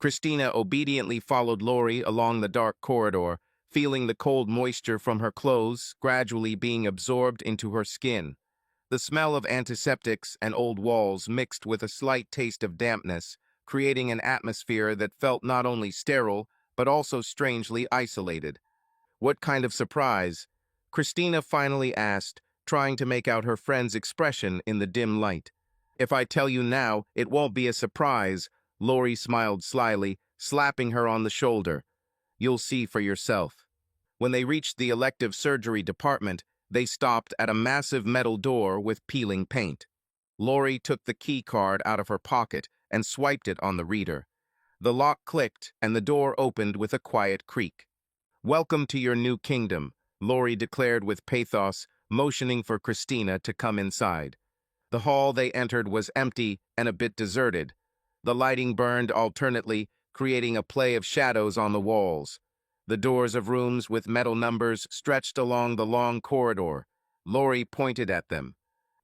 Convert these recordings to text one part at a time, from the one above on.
Christina obediently followed Lori along the dark corridor, feeling the cold moisture from her clothes gradually being absorbed into her skin. The smell of antiseptics and old walls mixed with a slight taste of dampness, creating an atmosphere that felt not only sterile, but also strangely isolated. "What kind of surprise?" Christina finally asked, trying to make out her friend's expression in the dim light. "If I tell you now, it won't be a surprise," Lori smiled slyly, slapping her on the shoulder. "You'll see for yourself." When they reached the elective surgery department, they stopped at a massive metal door with peeling paint. Lori took the key card out of her pocket and swiped it on the reader. The lock clicked and the door opened with a quiet creak. "Welcome to your new kingdom," Lori declared with pathos, motioning for Christina to come inside. The hall they entered was empty and a bit deserted. The lighting burned alternately, creating a play of shadows on the walls. The doors of rooms with metal numbers stretched along the long corridor. Lori pointed at them.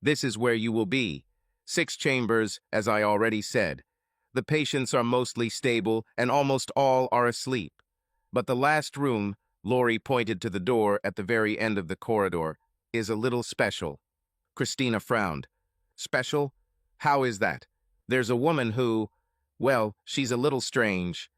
"This is where you will be. 6 chambers, as I already said. The patients are mostly stable and almost all are asleep. But the last room," Lori pointed to the door at the very end of the corridor, "is a little special." Christina frowned. "Special? How is that?" "There's a woman who, well, she's a little strange.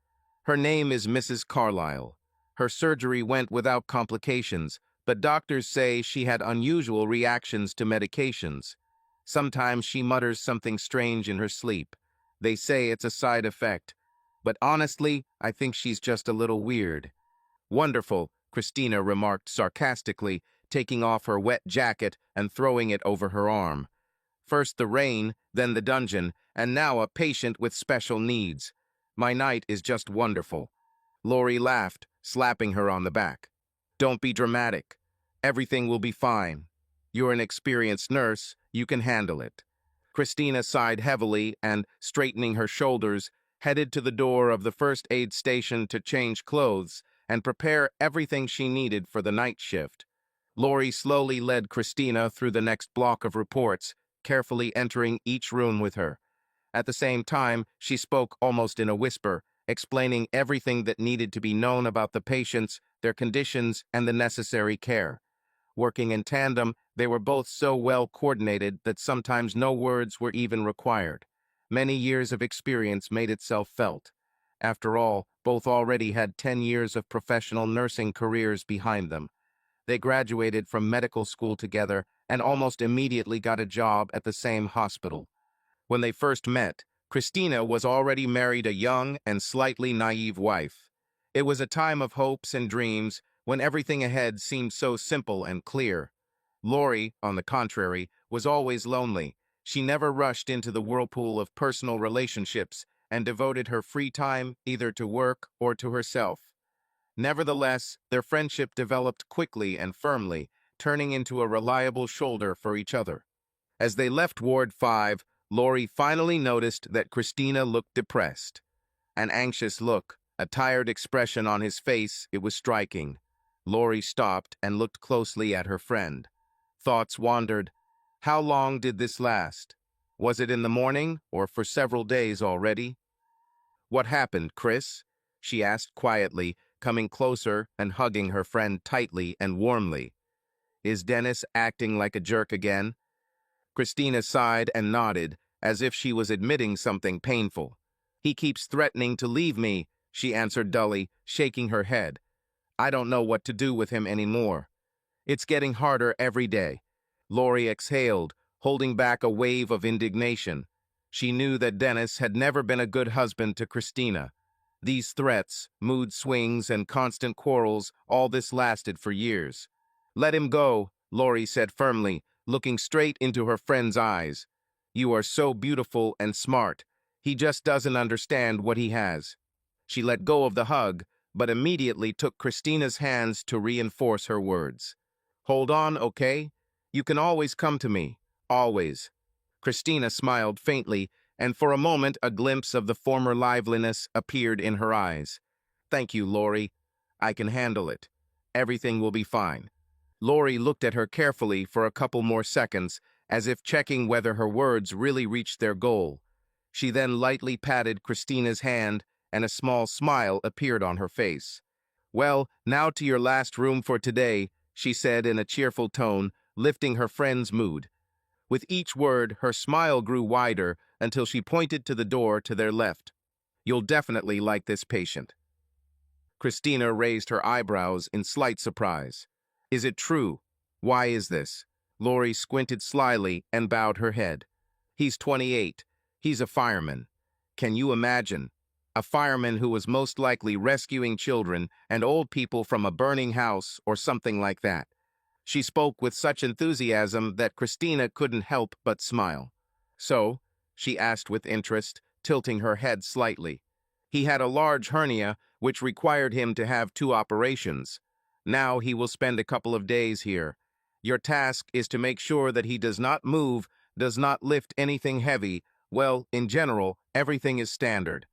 Her name is Mrs. Carlyle. Her surgery went without complications, but doctors say she had unusual reactions to medications. Sometimes she mutters something strange in her sleep. They say it's a side effect. But honestly, I think she's just a little weird." "Wonderful," Christina remarked sarcastically, taking off her wet jacket and throwing it over her arm. "First the rain, then the dungeon, and now a patient with special needs. My night is just wonderful." Lori laughed, slapping her on the back. "Don't be dramatic. Everything will be fine. You're an experienced nurse. You can handle it." Christina sighed heavily and, straightening her shoulders, headed to the door of the first aid station to change clothes and prepare everything she needed for the night shift. Lori slowly led Christina through the next block of reports, carefully entering each room with her. At the same time, she spoke almost in a whisper, explaining everything that needed to be known about the patients, their conditions, and the necessary care. Working in tandem, they were both so well coordinated that sometimes no words were even required. Many years of experience made itself felt. After all, both already had 10 years of professional nursing careers behind them. They graduated from medical school together and almost immediately got a job at the same hospital. When they first met, Christina was already married a young and slightly naive wife. It was a time of hopes and dreams when everything ahead seemed so simple and clear. Lori, on the contrary, was always lonely. She never rushed into the whirlpool of personal relationships and devoted her free time either to work or to herself. Nevertheless, their friendship developed quickly and firmly, turning into a reliable shoulder for each other. As they left Ward 5, Lori finally noticed that Christina looked depressed. An anxious look, a tired expression on his face, it was striking. Lori stopped and looked closely at her friend. Thoughts wandered. How long did this last? Was it in the morning or for several days already? "What happened, Chris?" she asked quietly, coming closer and hugging her friend tightly and warmly. "Is Dennis acting like a jerk again?" Christina sighed and nodded, as if she was admitting something painful. "He keeps threatening to leave me," she answered dully, shaking her head. "I don't know what to do with him anymore. It's getting harder every day." Lori exhaled, holding back a wave of indignation. She knew that Dennis had never been a good husband to Christina. These threats, mood swings, and constant quarrels, all this lasted for years. "Let him go," Lori said firmly, looking straight into her friend's eyes. "You are so beautiful and smart. He just doesn't understand what he has." She let go of the hug, but immediately took Christina's hands to reinforce her words. "Hold on, okay? You can always come to me. Always." Christina smiled faintly, and for a moment a glimpse of the former liveliness appeared in her eyes. "Thank you, Lori. I can handle it. Everything will be fine." Lori looked at her carefully for a couple more seconds, as if checking whether her words really reached their goal. She then lightly patted Christina's hand and a small smile appeared on her face. "Well, now to your last room for today," she said in a cheerful tone, lifting her friend's mood. With each word, her smile grew wider until she pointed to the door to their left. "You'll definitely like this patient." Christina raised her eyebrows in slight surprise. "Is it true? Why is this?" Lori squinted slyly and bowed her head. "He's 28. He's a fireman. Can you imagine? A fireman who was most likely rescuing children and old people from a burning house or something like that." She spoke with such enthusiasm that Christina couldn't help but smile. "So?" she asked with interest, tilting her head slightly. "He had a large hernia, which required him to have 2 operations. Now he will spend a couple of days here. Your task is to make sure that he does not move, does not lift anything heavy. Well, in general, everything is standard."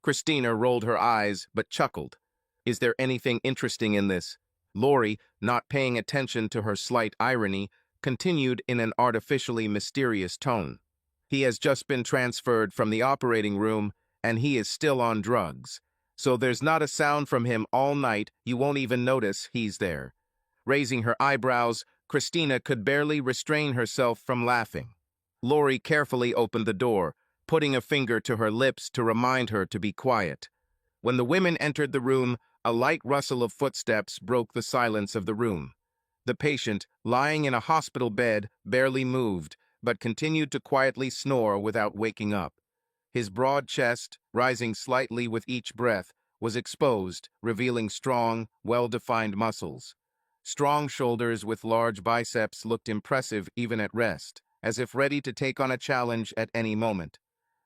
Christina rolled her eyes, but chuckled. "Is there anything interesting in this?" Lori, not paying attention to her slight irony, continued in an artificially mysterious tone. "He has just been transferred from the operating room, and he is still on drugs. So there's not a sound from him all night, you won't even notice he's there." Raising her eyebrows, Christina could barely restrain herself from laughing. Lori carefully opened the door, putting a finger to her lips to remind her to be quiet. When the women entered the room, a light rustle of footsteps broke the silence of the room. The patient, lying in a hospital bed, barely moved, but continued to quietly snore without waking up. His broad chest, rising slightly with each breath, was exposed, revealing strong, well-defined muscles. Strong shoulders with large biceps looked impressive even at rest, as if ready to take on a challenge at any moment.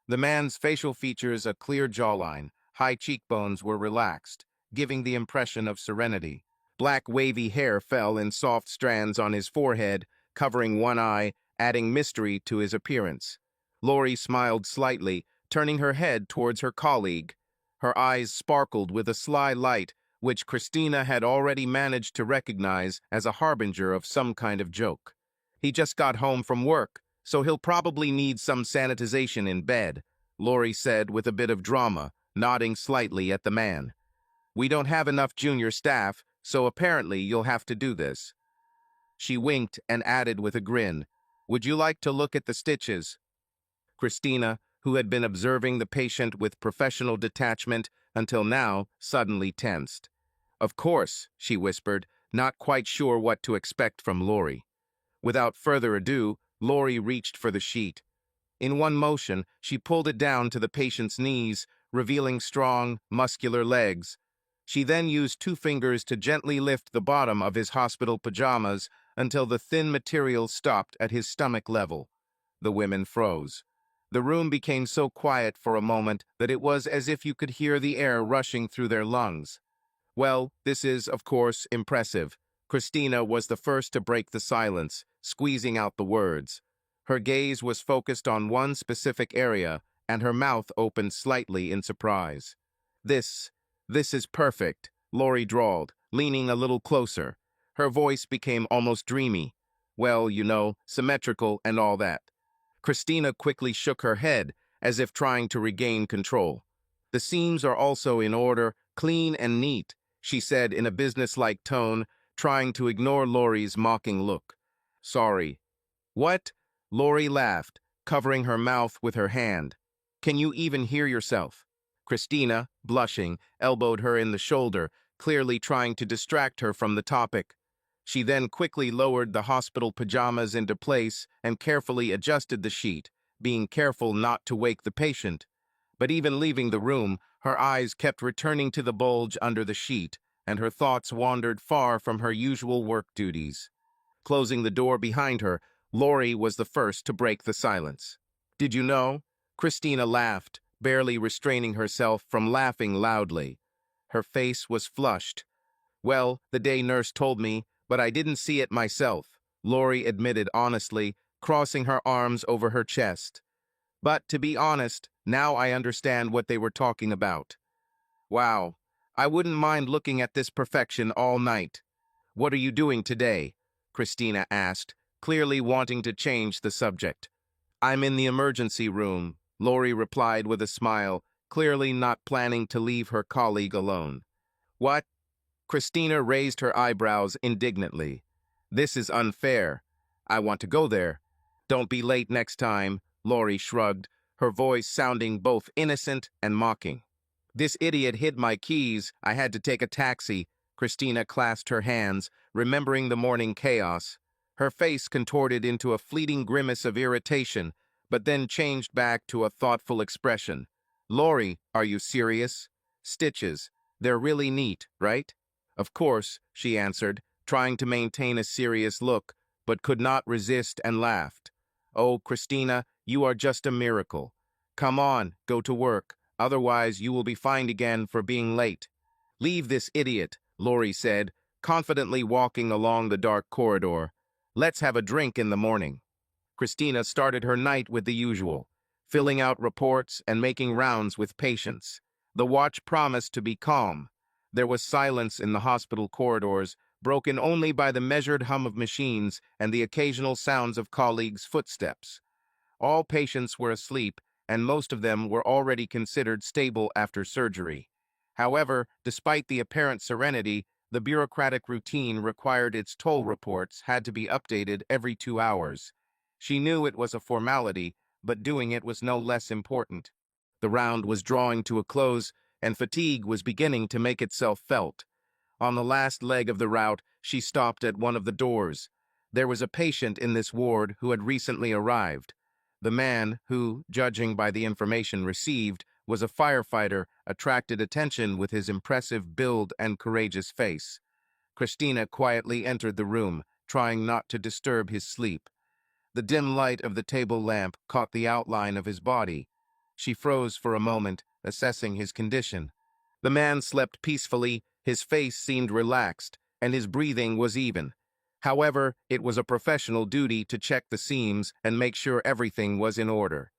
The man's facial features, a clear jawline, high cheekbones were relaxed, giving the impression of serenity. Black wavy hair fell in soft strands on his forehead, covering one eye, adding mystery to his appearance. Lori smiled slightly, turning her head towards her colleague. Her eyes sparkled with a sly light, which Christina had already managed to recognize as a harbinger of some kind of joke. "He just got home from work, so he'll probably need some sanitization in bed," Lori said with a bit of drama, nodding slightly at the man. "We don't have enough junior staff, so apparently you'll have to do this." She winked and added with a grin, "Would you like to look at the stitches?" Christina, who had been observing the patient with professional detachment until now, suddenly tensed. "Of course," she whispered, not quite sure what to expect from Lori. Without further ado, Lori reached for the sheet. In one motion, she pulled it down to the patient's knees, revealing strong, muscular legs. She then used 2 fingers to gently lift the bottom of his hospital pajamas until the thin material stopped at his stomach level. The women froze. The room became so quiet for a moment that it was as if you could hear the air rushing through their lungs. "Well, this is, of course, impressive." Christina was the first to break the silence, squeezing out the words. Her gaze was focused on one specific area, and her mouth opened slightly in surprise. This is perfect," Lori drawled, leaning a little closer. Her voice became almost dreamy. "Well, you know, symmetrical and all that." Christina quickly shook her head, as if trying to regain control. "The seams are also in order, clean and neat," she said in a businesslike tone, trying to ignore Lori's mocking look. "Sorry." "What?" Lori laughed, covering her mouth with her hand. "Can you even hear yourself?" Christina, blushing, elbowed her in the shoulder, clearly trying to distract her from the topic. She then quickly lowered the hospital pajamas into place and carefully adjusted the sheet, being careful not to wake the patient. But even leaving the room, her eyes kept returning to the bulge under the sheet, and her thoughts wandered far from her usual work duties. Closing the door behind her, Lori was the first to break the silence. "Did you know?" Christina laughed, barely restraining herself from laughing loudly. Her face was flushed. "Well, the day nurse told me, but I didn't see it myself," Lori admitted honestly, crossing her arms over her chest. "But to be honest, now I understand what they were talking about." "Wow, I wouldn't mind looking at this perfection all night." "What are you doing today?" Christina asked, clearly wanting to change the subject. "I'm in the emergency room," Lori replied with a smile, clearly not planning to leave her colleague alone. What? Christina raised her eyebrows indignantly. This is unfair. I want to go there. Don't be late next time, Lori shrugged, her voice sounding both innocent and mocking. This idiot hid my keys. I had to take a taxi. Christina clasped her hands, remembering the morning chaos. Her face contorted into a fleeting grimace of irritation, but then changed back to a thoughtful expression. Lori, are you serious? Stitches. They're really neat, right? Of course, she answered, trying to maintain a serious look, but could not resist and laughed. Oh, Christina, you are just a miracle. Come on, go to work. Otherwise, you will be fined again for being late. Leave this idiot, Lori said, confidently walking along the dark corridor. Let's have a drink in the morning. Christina started her night with the usual, filling out reports and making rounds with patients. The watch promised to be calm. There was silence in the hospital corridors, broken only by the measured hum of machines and the occasional sounds of colleagues' footsteps. All patients were asleep, and most of them were already considered stable after surgery. However, despite the apparent serenity, the bureaucratic routine required its toll reports had to be updated every 2 hours. She knew it was a formality, but doing it was no less important. The round was drawing to a close, and fatigue was beginning to make itself felt. On the last leg of the route, she stopped at one of the doors. There was a patient in this ward who had recently arrived. The man, who, judging by the information received, was a firefighter, attracted attention with his impressive build and courageous face. Christina quietly entered the room, trying not to disturb his sleep. The dim light of the table lamp caught the outline of his body. She froze for a moment, assessing his condition. The man slept peacefully, his face seemed relaxed, and his breathing was even. However, it was a professional duty to check the seams and make sure everything was in order.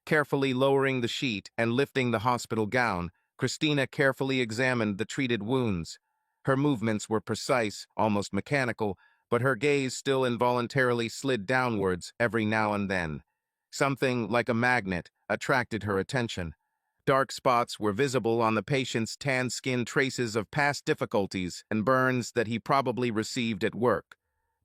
Carefully lowering the sheet and lifting the hospital gown, Christina carefully examined the treated wounds. Her movements were precise, almost mechanical, but her gaze still involuntarily slid downwards every now and then. Something like a magnet attracted her attention. Dark spots were visible on the patient's tan skin, traces of past difficulties and burns that he probably received at work.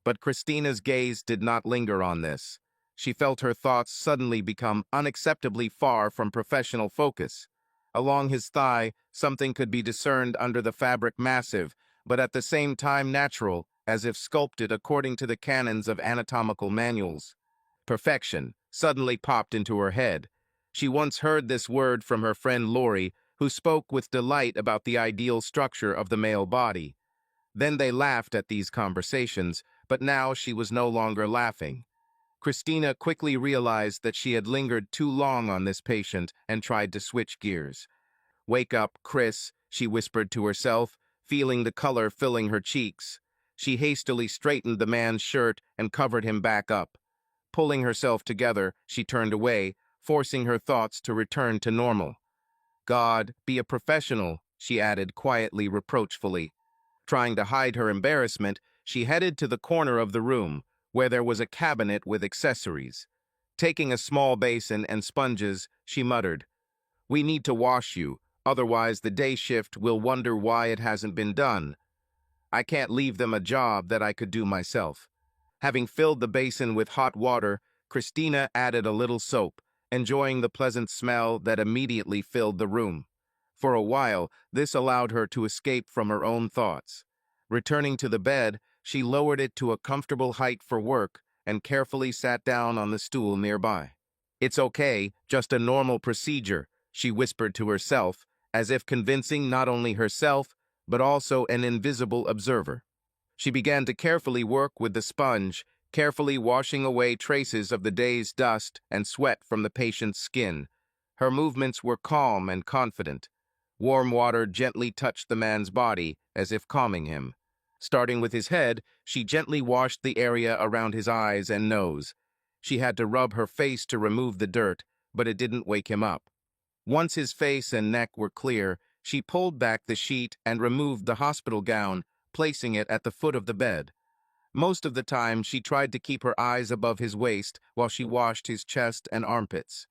But Christina's gaze did not linger on this. She felt her thoughts suddenly become unacceptably far from professional focus. Along his thigh, something could be discerned under the fabric, massive, but at the same time natural, as if sculpted according to the canons of anatomical manuals. Perfection suddenly popped into her head. She once heard this word from her friend Lori, who spoke with delight about the ideal structure of the male body. Then they laughed at these conversations, but now she was no longer laughing. Christina quickly realized that she had lingered too long on this patient and tried to switch gears. "Wake up, Chris," she whispered to herself, feeling the color filling her cheeks. She hastily straightened the man's shirt and covered him back up. Pulling herself together, she turned away, forcing her thoughts to return to normal. "God, be a professional," she added quietly, reproachfully. Trying to hide her embarrassment, she headed to the corner of the room, where there was a cabinet with accessories. Taking a small basin and sponges, she muttered, "We need to wash you, otherwise the day shift will wonder why it hasn't been done. I can't leave them a job that I could do myself." Having filled the basin with hot water, Christina added a little soap, enjoying the pleasant smell that immediately filled the room. For a while, this allowed her to escape from her own thoughts. Returning to the bed, she lowered it to a comfortable height for work and carefully sat down on the stool nearby. "It's okay, just a normal procedure," she whispered to herself, as if convincing not only herself, but also an invisible observer. She began to carefully work with the sponge, carefully washing away traces of the day's dust and sweat from the patient's skin. Her movements were calm and confident. Warm water gently touched the man's body, as if calming him. Starting with his head, she gently washed the area around his eyes and nose. She had to rub her face to remove the dirt, but it didn't wake him up. Once his face and neck were clear, she pulled back the sheet and removed the hospital gown, placing it at the foot of the bed. Most of the time, she tried to keep her eyes above his waist while she washed his chest and armpits.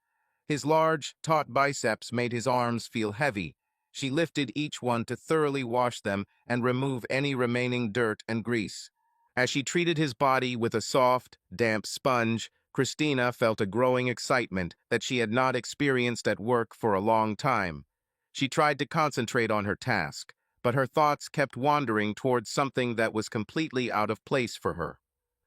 His large, taut biceps made his arms feel heavy. She lifted each one to thoroughly wash them and remove any remaining dirt and grease. As she treated his body with a soft, damp sponge, Christina felt a growing excitement that she had not experienced at work for a long time. She tried to concentrate on her task, but her thoughts kept wandering towards something that was completely out of place for her.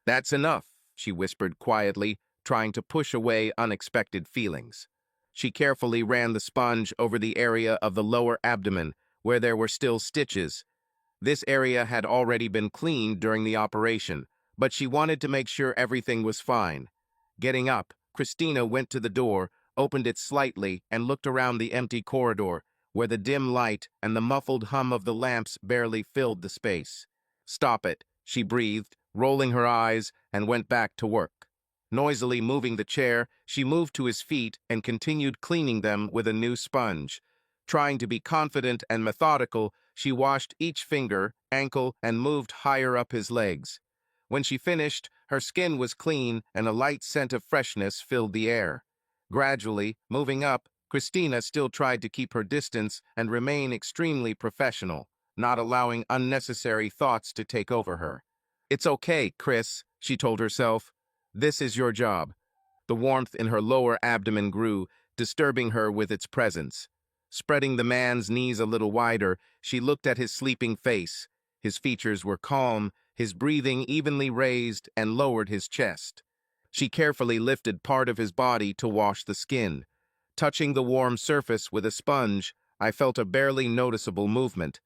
"That's enough," she whispered quietly, trying to push away unexpected feelings. She carefully ran the sponge over the area of the lower abdomen, where there were still stitches. This area had already been cleaned during the operation, but she wanted to make sure everything was fine. Getting up, Christina went to the door, opened it slightly, and looked around the empty corridor, where the dim light and the muffled hum of the lamps barely filled the space. "Stop it," she breathed, rolling her eyes, and went back to work. Noisily moving the chair, she moved to his feet and continued cleaning them with a new sponge. Trying to be confident and methodical, she washed each finger, ankle, and moved higher up his legs. When she finished, her skin was clean and a light scent of freshness filled the air. Gradually, moving up, Christina still tried to keep her distance and remain extremely professional, not allowing unnecessary thoughts to take over her. "It's okay, Chris," she told herself. "This is your job." The warmth in her lower abdomen grew, disturbing her with its presence. Spreading the man's knees a little wider, she looked at his sleeping face. His features were calm, his breathing evenly raised, and lowered his chest. She carefully lifted part of his body to wash the skin. Touching the warm surface with a sponge, I felt a barely noticeable movement.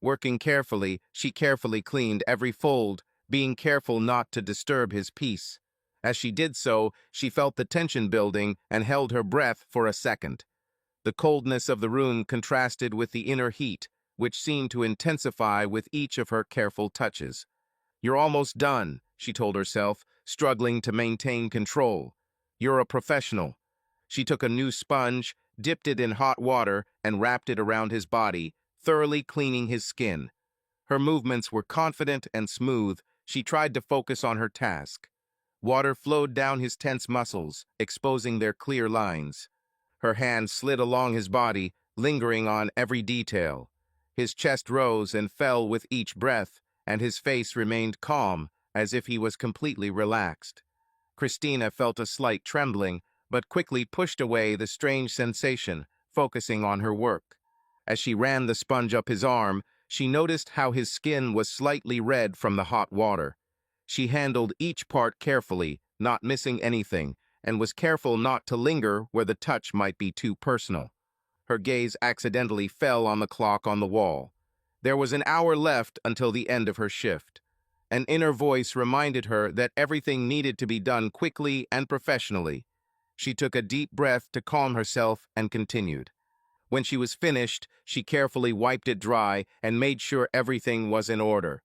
Working carefully, she carefully cleaned every fold, being careful not to disturb his peace. As she did so, she felt the tension building and held her breath for a second. The coldness of the room contrasted with the inner heat, which seemed to intensify with each of her careful touches. "You're almost done," she told herself, struggling to maintain control. "You're a professional." She took a new sponge, dipped it in hot water, and wrapped it around his body, thoroughly cleaning his skin. Her movements were confident and smooth. She tried to focus on her task. Water flowed down his tense muscles, exposing their clear lines. Her hand slid along his body, lingering on every detail. His chest rose and fell with each breath, and his face remained calm, as if he was completely relaxed. Christina felt a slight trembling, but quickly pushed away the strange sensation, focusing on her work. As she ran the sponge up his arm, she noticed how his skin was slightly red from the hot water. She handled each part carefully, not missing anything, and was careful not to linger where the touch might be too personal. Her gaze accidentally fell on the clock on the wall. There was an hour left until the end of her shift. An inner voice reminded her that everything needed to be done quickly and professionally. She took a deep breath to calm herself and continued. When she was finished, she carefully wiped it dry and made sure everything was in order.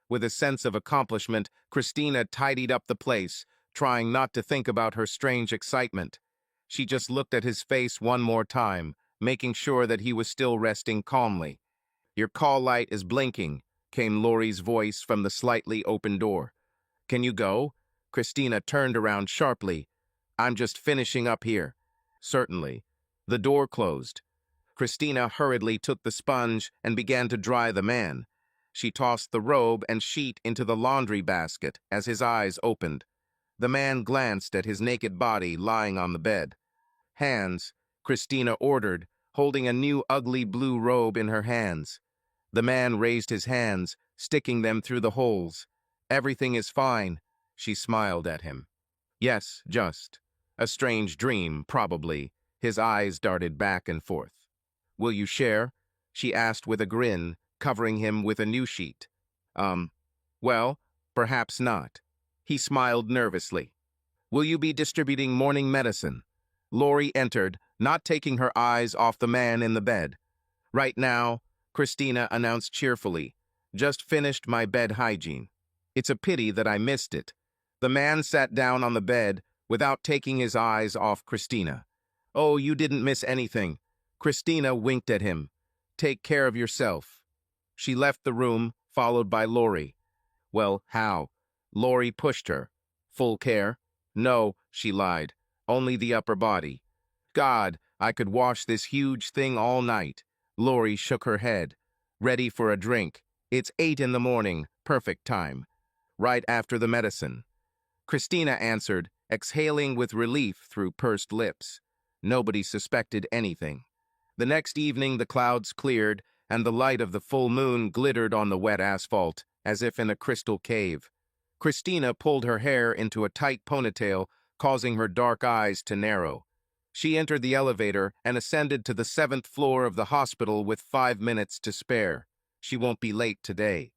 With a sense of accomplishment, Christina tidied up the place, trying not to think about her strange excitement. She just looked at his face one more time, making sure that he was still resting calmly. "Your call light is blinking," came Laurie's voice from the slightly open door. "Can you go?" Christina turned around sharply. "I'm just finishing up here." "Certainly." The door closed. Christina hurriedly took the sponge and began to dry the man. She tossed the robe and sheet into the laundry basket as his eyes opened. The man glanced at his naked body lying on the bed. "Hands," Christina ordered, holding a new ugly blue robe in her hands. The man raised his hands, sticking them through the holes. "Everything is fine," she smiled at him. "Yes, just. A strange dream, probably." His eyes darted back and forth. "Will you share?" she asked with a grin, covering him with a new sheet. Well, perhaps not." He smiled nervously. "Will you be distributing morning medicine?" Laurie entered, not taking her eyes off the man in the bed. "Right now," Christina announced cheerfully. "Just finished my bed hygiene. It's a pity that I missed it." The man sat down on the bed without taking his eyes off Christina. "Oh, you didn't miss anything." Christina winked at him. "Take care of yourself." She left the room, followed by Laurie. "Well, how?" Laurie pushed her. "Full care?" "No," she lied. "Only the upper body." God, I could wash this huge thing all night. Lori shook her head. Ready for a drink. It's 8 in the morning, perfect time. Right after the medicine. Christina answered, exhaling with relief through pursed lips. Nobody suspected anything. The next evening the clouds cleared, and the light of the full moon glittered on the wet asphalt, as if in a crystal cave. Christina pulled her hair into a tight ponytail, causing her dark eyes to narrow. She entered the elevator and ascended to the 7th floor of the hospital with 5 minutes to spare. She won't be late today.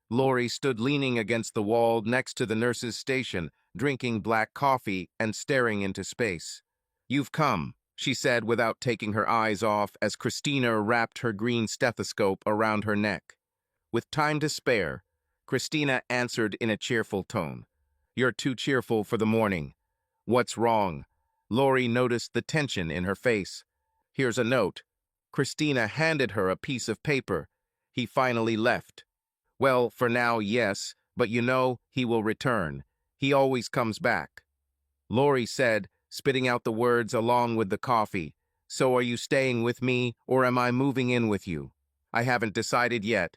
Lori stood leaning against the wall next to the nurse's station, drinking black coffee and staring into space. "You've come," she said without taking her eyes off as Christina wrapped her green stethoscope around her neck. With time to spare, Christina answered in a cheerful tone. "You're too cheerful for the morning. What's wrong?" Lori noticed the tension in her face. "Here's a note." Christina handed her a piece of paper. "He finally left." "Well, for now, yes, but you know, he will return. He always comes back." Lori said, spitting out the words along with the coffee. "So are you staying with me, or am I moving in with you?" "I haven't decided yet."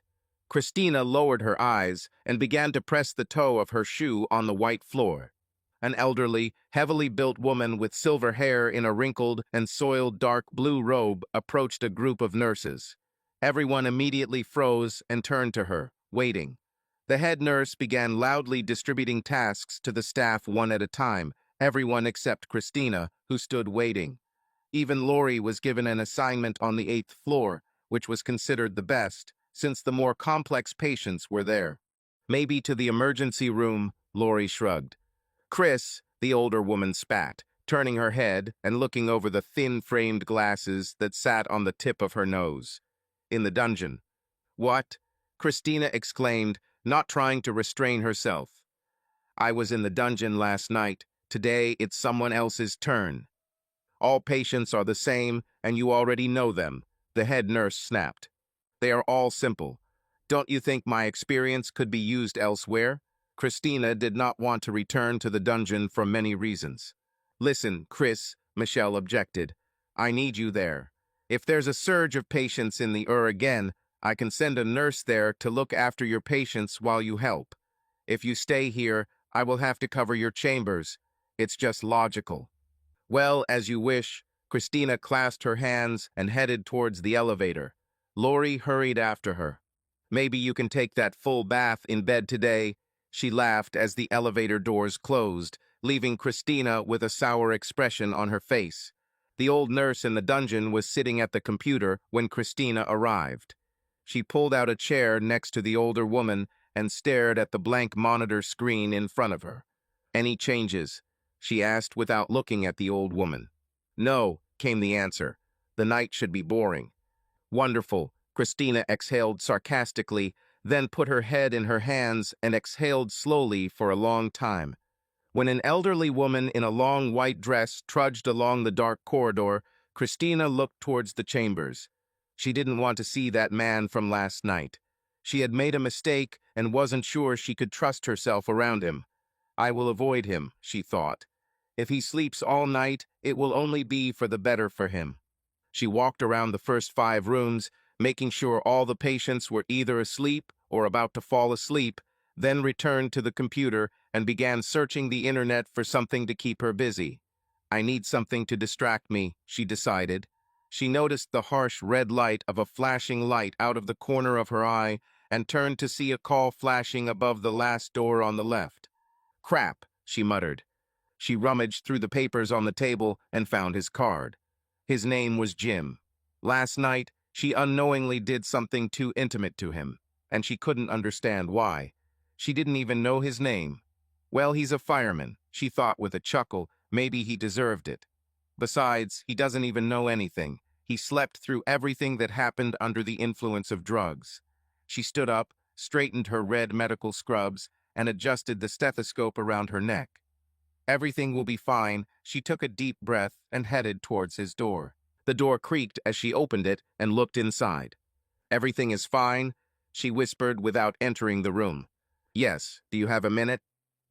Christina lowered her eyes and began to press the toe of her shoe on the white floor. An elderly, heavily built woman with silver hair in a wrinkled and soiled dark blue robe approached a group of nurses. Everyone immediately froze and turned to her, waiting. The head nurse began loudly distributing tasks to the staff one at a time, everyone except Christina, who stood waiting. Even Lori was given an assignment on the 8th floor, which was considered the best, since the more complex patients were there. "Maybe to the emergency room," Lori shrugged. "Chris," the older woman spat, turning her head and looking over the thin-framed glasses that sat on the tip of her nose. "In the dungeon." "What?" Christina exclaimed, not trying to restrain herself. "I was in the dungeon last night. Today it's someone else's turn." "All patients are the same, and you already know them," the head nurse snapped. "They are all simple. Don't you think my experience could be used elsewhere?" Christina did not want to return to the dungeon for many reasons. "Listen, Chris," Michelle objected. "I need you there. If there's a surge of patients in the again, I can send a nurse there to look after your patients while you help. If you stay here, I will have to cover your chambers. It's just logical." "Well, as you wish." Christina clasped her hands and headed towards the elevator. Lori hurried after her. "Maybe you can take that full bath in bed today." She laughed as the elevator doors closed, leaving Christina with a sour expression on her face. The old nurse in the dungeon was sitting at the computer when Christina arrived. She pulled out a chair next to the older woman and stared at the blank monitor screen in front of her. "Any changes?" she asked without looking at the old woman. "No," came the answer. "The night should be boring." "Wonderful," Christina exhaled sarcastically, then put her head in her hands and exhaled slowly for a long time. When an elderly woman in a long white dress trudged along the dark corridor, Christina looked towards the chambers. She didn't want to see that man from last night. She had made a mistake and wasn't sure she could trust herself around him. "I will avoid him," she thought. "If he sleeps all night, it will only be for the better for him." She walked around the first 5 rooms, making sure all the patients were either asleep or about to fall asleep, then returned to the computer and began searching the internet for something to keep her busy. "I need something to distract me," she decided. She noticed the harsh red light of a flashing light out of the corner of her eye and turned to see a call flashing above the last door on the left. "Crap," she muttered. She rummaged through the papers on the table and found his card. His name was Jim. Last night, she unknowingly did something too intimate to him, and she couldn't understand why. She didn't even know his name. Well, he's a fireman, she thought with a chuckle. Maybe he deserved it. Besides, he doesn't even know anything. He slept through everything that happened under the influence of drugs. She stood up, straightened her red medical scrubs, and adjusted the stethoscope around her neck. Everything will be fine. She took a deep breath and headed towards his door. The door creaked as she opened it and looked inside. "Everything is fine?" she whispered without entering the room. "Yes, do you have a minute?"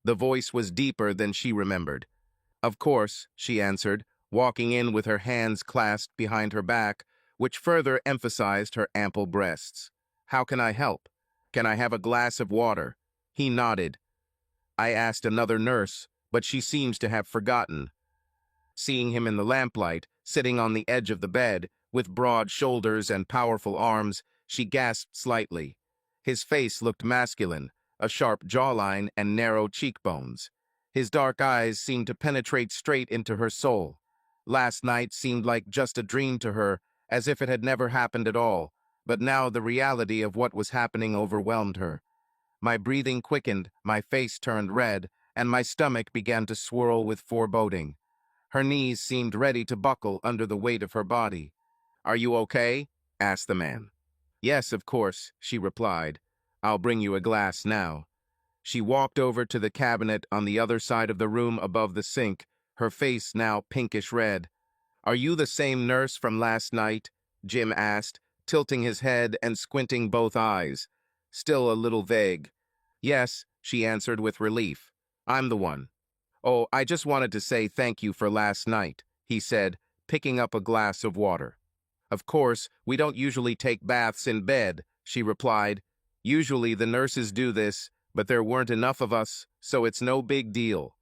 The voice was deeper than she remembered. "Of course," she answered. walking in with her hands clasped behind her back, which further emphasized her ample breasts. "How can I help? Can I have a glass of water?" He nodded. I asked another nurse, but she seems to have forgotten. Seeing him in the lamplight, sitting on the edge of the bed, with broad shoulders and powerful arms, she gasped slightly. His face looked masculine, a sharp jawline and narrow cheekbones. His dark eyes seemed to penetrate straight into her soul. Last night seemed like just a dream to her, as if it had never happened at all, but now the reality of what was happening overwhelmed her. My breathing quickened, my face turned red, and my stomach began to swirl with foreboding. Her knees seemed ready to buckle under the weight of her body. "Are you okay?" asked the man. "Yes, of course," she replied. "I'll bring you a glass now." She walked over to the cabinet on the other side of the room above the sink, her face now pinkish red. "Are you the same nurse from last night?" Jim asked, tilting his head and squinting both eyes. Still a little vague. "Yes," she answered with relief. "I'm the one." "Oh, I just wanted to say thank you for last night," he said, picking up a glass of water. "Of course, we don't usually take baths in bed," she replied. "Usually the nurses do this, but there weren't enough of us, so it's no big deal."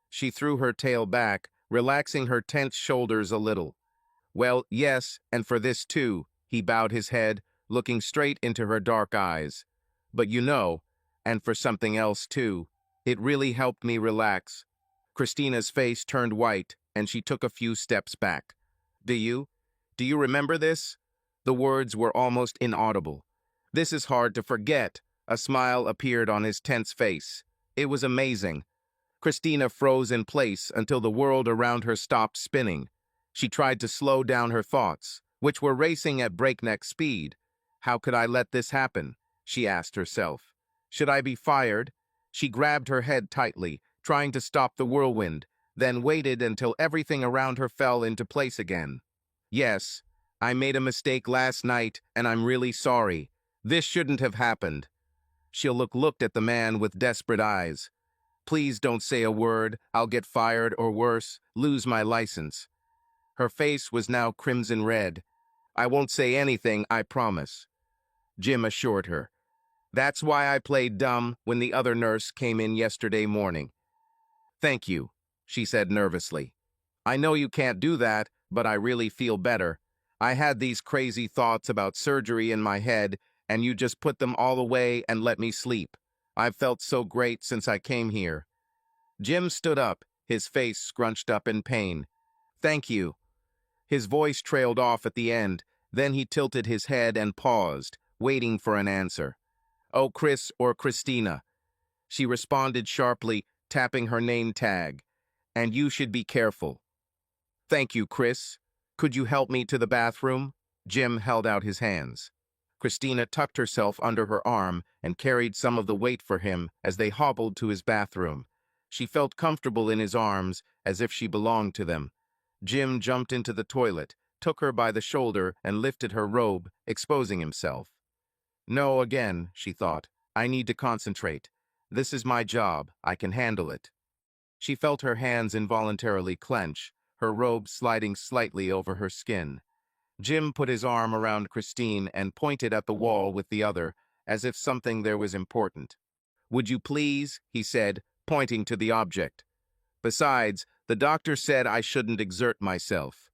She threw her tail back, relaxing her tense shoulders a little. "Well, yes, and for this too," he bowed his head, looking straight into her dark eyes. "But you know, and for something else too. It really helped me relax." Christina's face turned white, and she took a few steps back. Do you remember this?" The words were almost inaudible. "This is hard to forget." A smile appeared on his tense face. "It was amazing." Christina froze in place until the world around her stopped spinning. She tried to slow down her thoughts, which were racing at breakneck speed. "How could I let this happen?" she asked herself. "Should I be fired?" She grabbed her head tightly, trying to stop the whirlwind, then waited until everything around her fell into place again. "Yes, I made a mistake last night, and I'm really sorry. This shouldn't have happened." She looked at the man with desperate eyes. "Please don't say a word. I'll get fired or worse, lose my license." Her face was now crimson red. "I won't say anything, I promise," Jim assured her. "That's why I played dumb when the other nurse came in yesterday morning." "Thank you," she said nervously. "I know you can't do that, but I really feel better. I had these crazy thoughts about surgery in my head, and you just put them all away and let me sleep. I've felt so great since I came here." Jim stood up, his face scrunched up in pain. "Thank you." His voice trailed off at the end, then he tilted his head and paused, waiting for an answer. "Oh, Chris or Christina." She responded sharply, tapping her name tag. "And you should be careful." "Thank you, Chris. Could you help me to the bathroom?" Jim held out his hands. Christina tucked herself under her arm and carried some of the weight for him as they hobbled to his bathroom. She felt comfortable in his arms, as if she belonged to them. Jim jumped into the toilet, took her by the shoulder, and lifted her robe, exposing himself. "No, again," she thought. "I need to concentrate. This is my job. I can handle it." She felt her hands involuntarily clench, her robe sliding slightly over her skin. Jim put his arm around Christine and pointed at the wall with the other, as if something there was important. "Would you please?" he said, pointing to the object. "Besides, the doctor said I shouldn't exert myself."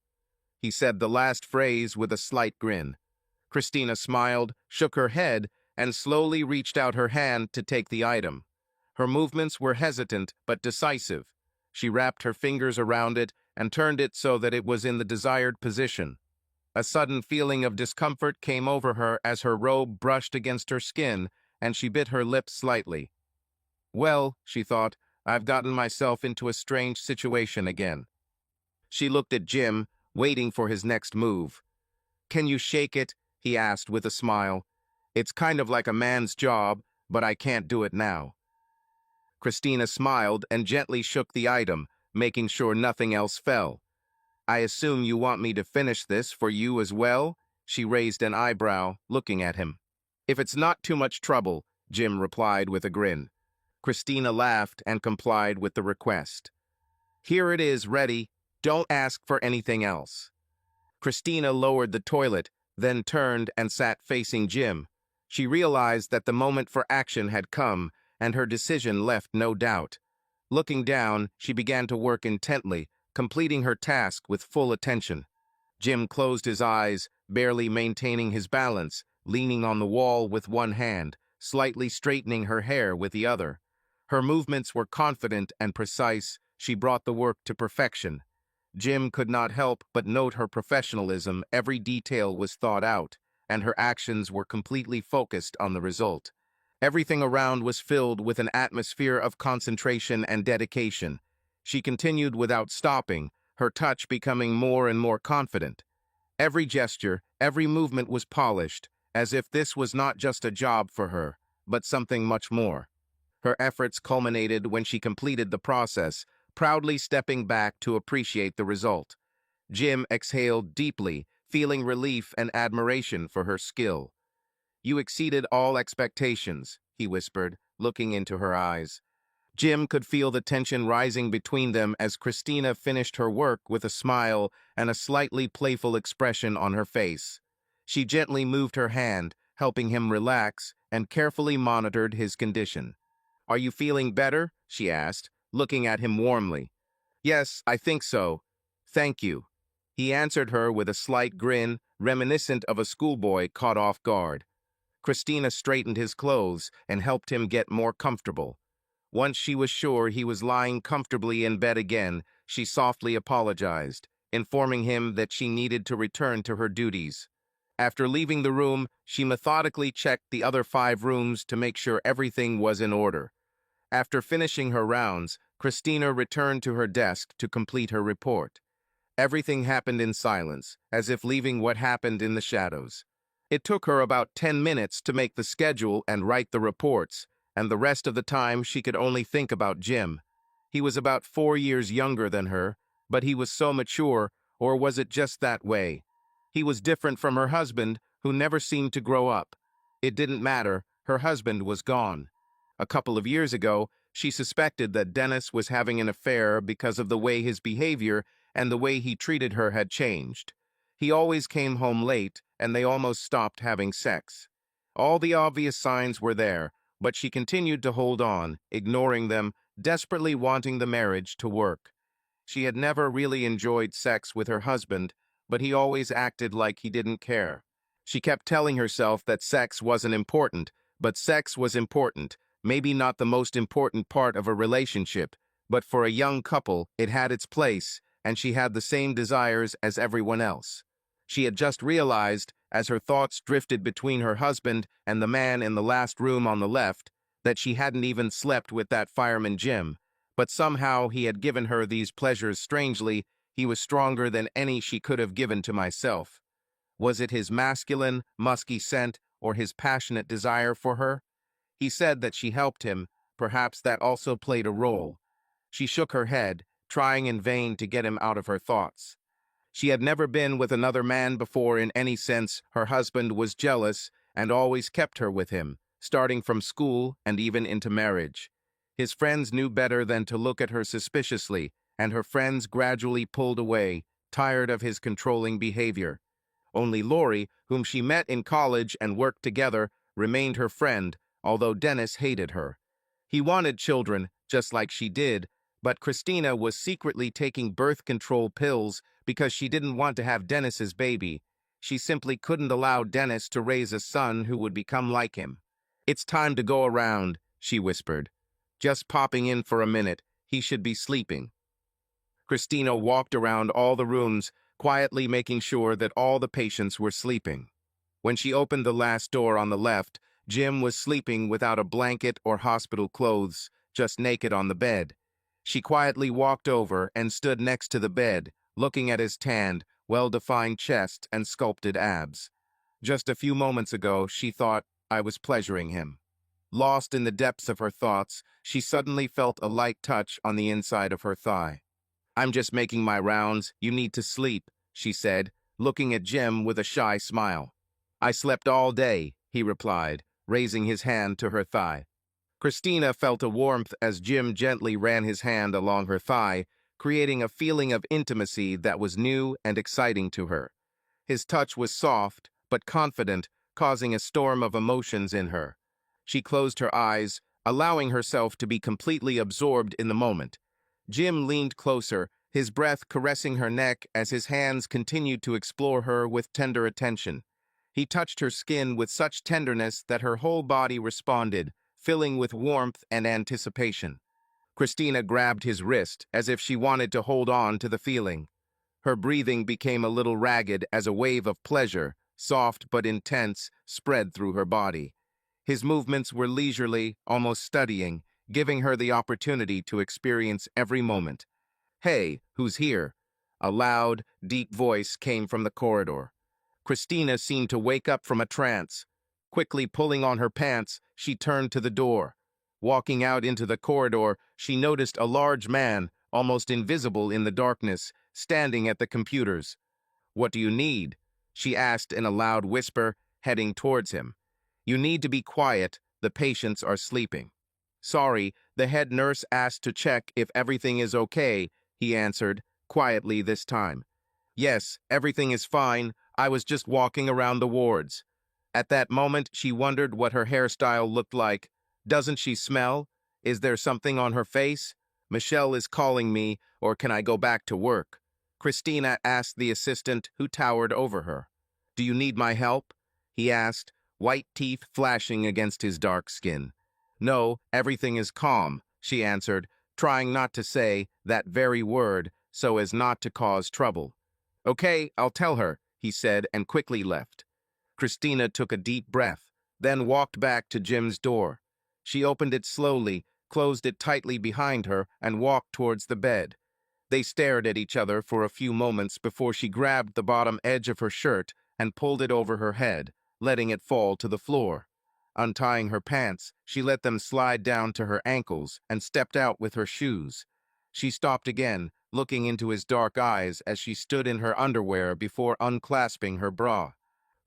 He said the last phrase with a slight grin. Christina smiled, shook her head, and slowly reached out her hand to take the item. Her movements were hesitant but decisive. She wrapped her fingers around it and turned it so that it was in the desired position. A sudden feeling of discomfort came over her as her robe brushed against her skin, and she bit her lips slightly. "Well," she thought, "I've gotten myself into a strange situation again." She looked at Jim, waiting for his next move. "Can you shake it?" he asked with a smile. "It's kind of like a man's job, but I can't do it now." Christina smiled and gently shook the item, making sure nothing else fell. "I assume you want me to finish this for you as well?" She raised an eyebrow, looking at him. "If it's not too much trouble," Jim replied with a grin. Christina laughed and complied with the request. "Here it is, ready. Don't ask for anything else." Christina lowered the toilet, then turned and sat facing Jim. She realized that the moment for action had come, and her decision left no doubt. Looking down, she began to work intently, completing her task with full attention. Jim closed his eyes, barely maintaining his balance, leaning on the wall with one hand, slightly straightening her hair with the other. Her movements were confident and precise. She brought the work to perfection. Jim could not help but note her professionalism. Every detail was thought out, and her actions were completely focused on the result. Everything around was filled with an atmosphere of concentration and dedication. She continued without stopping, her touch becoming more and more confident. Every gesture, every movement was polished, as if this was not just a job for her, but something much more. Her efforts culminated when she completed the process, proudly stepping back to appreciate the result. Jim exhaled deeply, feeling relief and admiration for her skill. "You exceeded all expectations," he whispered, looking into her eyes. Jim could feel the tension rising between them as Christina finished her work with a smile and a slightly playful expression on her face. She gently moved her hand, helping him relax, and carefully monitored his condition. "Are you feeling better?" she asked, looking at him warmly. "Yes, I think so. Thank you." He answered her with a slight grin, reminiscent of a schoolboy caught off guard. Christina straightened his clothes and helped him get more comfortable. Once she was sure he was lying comfortably in bed again, she softly apologized, informing him that she needed to return to her duties. After leaving the room, she methodically checked the other 5 rooms to make sure everything was in order. After finishing her rounds, Christina returned to her desk to complete her report. Everything happened in silence, as if leaving what happened in the shadows. It took her about 10 minutes to make the schedule and write the reports, and the rest of the time she could only think about Jim. He was about 4 years younger than her, but he was so mature, or was it just that way? He was different from her husband, who never seemed to grow up. It didn't matter, her husband was gone. A couple of years ago, she suspected that Dennis was having an affair because of the way his behavior and the way he treated her had changed. He always came home late, and they almost stopped having sex. All the obvious signs were there, but she continued to hold on, ignoring them, desperately wanting the marriage to work. She had never really enjoyed sex with her husband, but he always acted like he didn't care. She kept telling herself that sex wasn't important, but sex was important, maybe not the most important part of a relationship, but for a young couple, it had its place, and she had the same desires as everyone else. She had just realized, as her thoughts drifted between her husband and the man in the last room on the left, that she hadn't even slept with that fireman Jim, but somehow he had given her these pleasures strangely. He was stronger than any she could have given to myself. Was it his masculine, musky scent or his passionate desire for her? He said that she helped him. Perhaps that also played a role. She shook her head, trying in vain to get him out of her thoughts. She had never been with another man before in any sense. Her husband was jealous and always kept her with him, starting from school and even into marriage. His friends knew better than to look at her suspiciously, and her friends gradually pulled away, tired of his controlling behavior. Only Lori, whom she met in college and worked together, remained her friend, although Dennis hated her. He wanted children, just like she did, but Christina was secretly taking birth control pills because she didn't want to have Dennis's baby. She simply couldn't allow Dennis to raise a son who would become like him. "It's time to go around," she whispered. "Just popping in for a minute. He should be sleeping." Christina walked around all the rooms, quietly making sure that all the patients were sleeping. When she opened the last door on the left, Jim was sleeping without a blanket or hospital clothes, just naked on the bed. She quietly walked over and stood next to the bed, looking at his tanned, well-defined chest and sculpted abs. Just a few moments ago, she thought I was pleasuring him. Lost in the depths of her thoughts, she suddenly felt a light touch on the inside of her thigh. "I'm just making my rounds. You need to sleep," she said, looking at Jim with a shy smile. "I slept all day," he replied, raising his hand to her thigh. Christina felt a warmth as Jim gently ran his hand along her thigh, creating a feeling of intimacy that was new and exciting to her. His touch was soft, but confident, causing a storm of emotions in her. She closed her eyes, allowing herself to be completely absorbed in the moment. Jim leaned closer, his breath caressing her neck as his hands continued to explore her with tender attention. He touched her skin with such tenderness that her whole body responded, filling with warmth and anticipation. Christina grabbed his wrist as if she wanted to hold on to the feeling. Her breathing became a little ragged as a wave of pleasure, soft but intense, spread through her body. His movements were leisurely, almost studying, giving her the opportunity to experience every moment. "Hey, who's here?" A loud, deep voice came from the corridor. Christina seemed to wake up from a trance. Quickly pulling on her pants, she turned to the door. Walking out into the corridor, she noticed a large man, almost invisible in the darkness, standing at the computers. "What do you need?" she asked in a loud whisper, heading towards him. "You need to be quiet, the patients are sleeping." "Sorry, the head nurse asked to check if everything is okay," he answered, quietly this time. "Yes, everything is fine, I was just walking around the wards." At that moment, she wondered what her hairstyle looked like. Doesn't she smell? Is there something on her face? "Michelle is calling me, or can I go back to work?" Christina asked the assistant who towered over her. "Do you need my help?" he asked, white teeth flashing against his dark skin. "No, everything is calm," she answered, trying not to say that very word so as not to cause trouble. "Okay, I'll tell her," he said and quickly left. Christina took a deep breath, then walked back to Jim's door. She opened it slowly, closed it tightly behind her, and walked towards the bed. They stared at each other for a few moments before she grabbed the bottom edge of her shirt and pulled it over her head, letting it fall to the floor. Untying her pants, she let them slide down to her ankles and stepped out with her shoes. She stopped again, looking into his dark eyes as she stood in her underwear before unclasping her bra.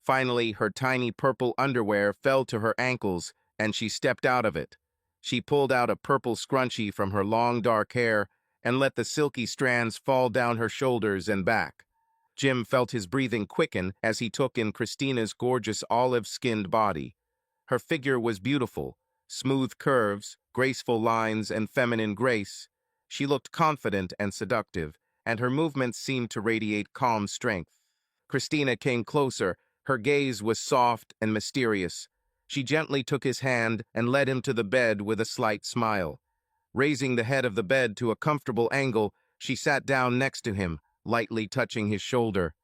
Finally, her tiny purple underwear fell to her ankles, and she stepped out of it. She pulled out a purple scrunchie from her long dark hair and let the silky strands fall down her shoulders and back. Jim felt his breathing quicken as he took in Christina's gorgeous olive-skinned body. Her figure was beautiful, smooth curves, graceful lines, and feminine grace. She looked confident and seductive, and her movements seemed to radiate calm strength. Christina came closer. Her gaze was soft and mysterious. She gently took his hand and led him to the bed with a slight smile. Raising the head of the bed to a comfortable angle, she sat down next to him, lightly touching his shoulder.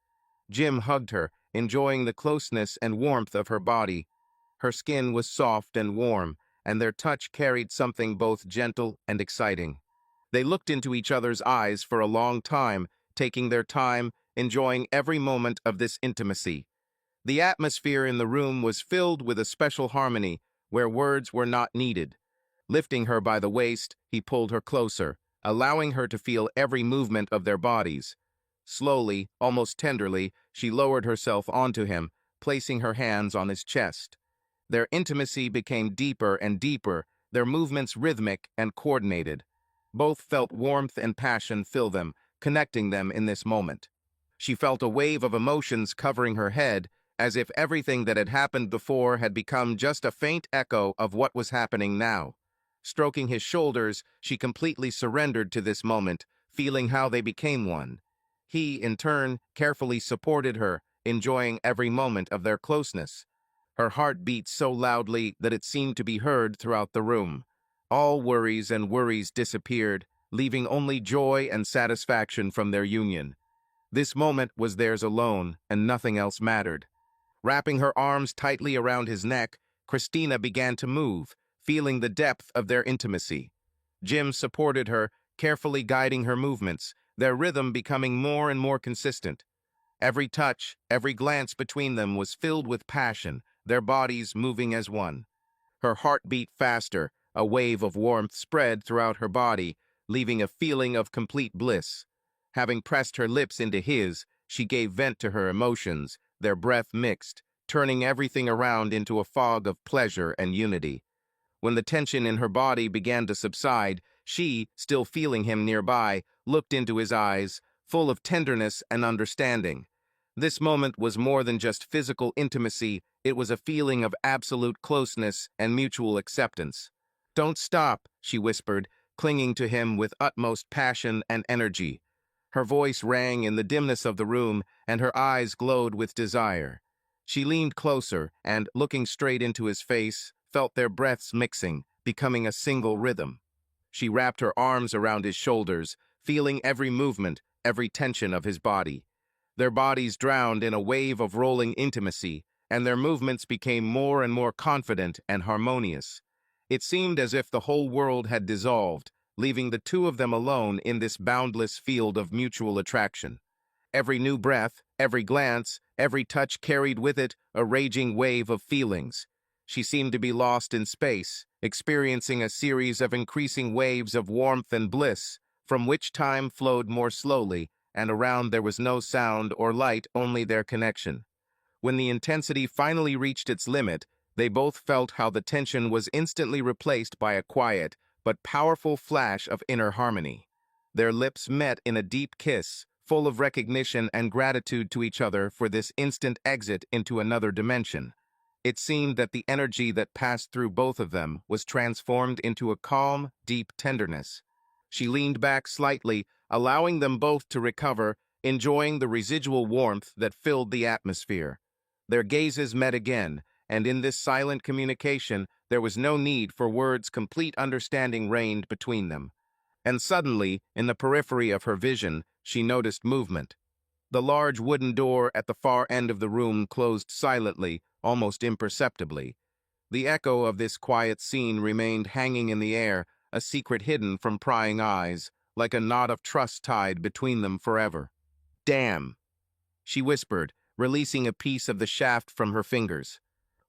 Jim hugged her, enjoying the closeness and warmth of her body. Her skin was soft and warm, and their touch carried something both gentle and exciting. They looked into each other's eyes for a long time, taking their time, enjoying every moment of this intimacy. The atmosphere in the room was filled with a special harmony where words were not needed. Lifting her by the waist, he pulled her closer, allowing her to feel every movement of their bodies. Slowly, almost tenderly, she lowered herself onto him, placing her hands on his chest. Their intimacy became deeper and deeper, their movements rhythmic and coordinated. Both felt warmth and passion fill them, connecting them in this moment. She felt a wave of emotions covering her head, as if everything that had happened before had become just a faint echo of what was happening now. Stroking his shoulders, she completely surrendered to this moment, feeling how they became one. He, in turn, carefully supported her, enjoying every moment of their closeness. Her heart beat so loudly that it seemed to be heard throughout the room. All worries disappeared, leaving only joy and satisfaction from their union. This moment was theirs alone, and nothing else mattered. Wrapping her arms tightly around his neck, Christina began to move, feeling the depth of their intimacy. Jim supported her, carefully guiding her movements, their rhythm becoming more and more consistent. Every touch, every glance between them was filled with passion, their bodies moving as one. Her heart beat faster, a wave of warmth spread throughout her body, leaving a feeling of complete bliss. Having pressed her lips into his, she gave vent to her emotions, their breath mixed, turning everything around into a fog of pleasure and unity. When the tension in her body began to subside, She, still feeling him nearby, looked into his eyes, full of tenderness and understanding. This moment was more than just physical intimacy, it was a feeling of absolute closeness and mutual acceptance. "Don't stop," she whispered, clinging to him with utmost passion and energy. Her voice rang in the dimness of the room, and her eyes glowed with desire. She leaned closer and, looking straight into his face, felt their breaths mixing, becoming a single rhythm. She wrapped her arms around his shoulders, feeling every movement, every tension of his body. Their bodies drowned in a wave of rolling intimacy, and their movements became more and more confident and harmonious. It seemed as if the whole world had dissolved, leaving the two of them alone in this boundless field of mutual attraction. Every new breath, every glance, every touch carried with it a raging wave of feelings. She seemed to be lost in space, experiencing a series of increasing waves of warmth and bliss, from which time flowed more slowly, and around there was no sound or light, only their connection. When the intensity finally reached its limit, they both felt how the tension was instantly replaced by a quiet but powerful flash of inner harmony. Their lips met in a deep kiss, full of recognition and gratitude to each other for this instant exit into another dimension. It seemed that the energy that passed through both of them was transformed into a calm, deep tenderness. She leaned back slightly, allowing them both to recover, enjoying the residual warmth that filled the atmosphere. Their gazes met again, and in this silent communication, there was no need for words. Complete understanding reigned between them. And suddenly, in the periphery of her vision, she noticed movement. The large wooden door at the far end of the room closed silently, almost imperceptibly. The echo of this quiet scene remained hanging in the air, a secret hidden from prying eyes, like a knot of trust tied between them forever. "Damn," she whispered, releasing a piece of the shaft from her fingers.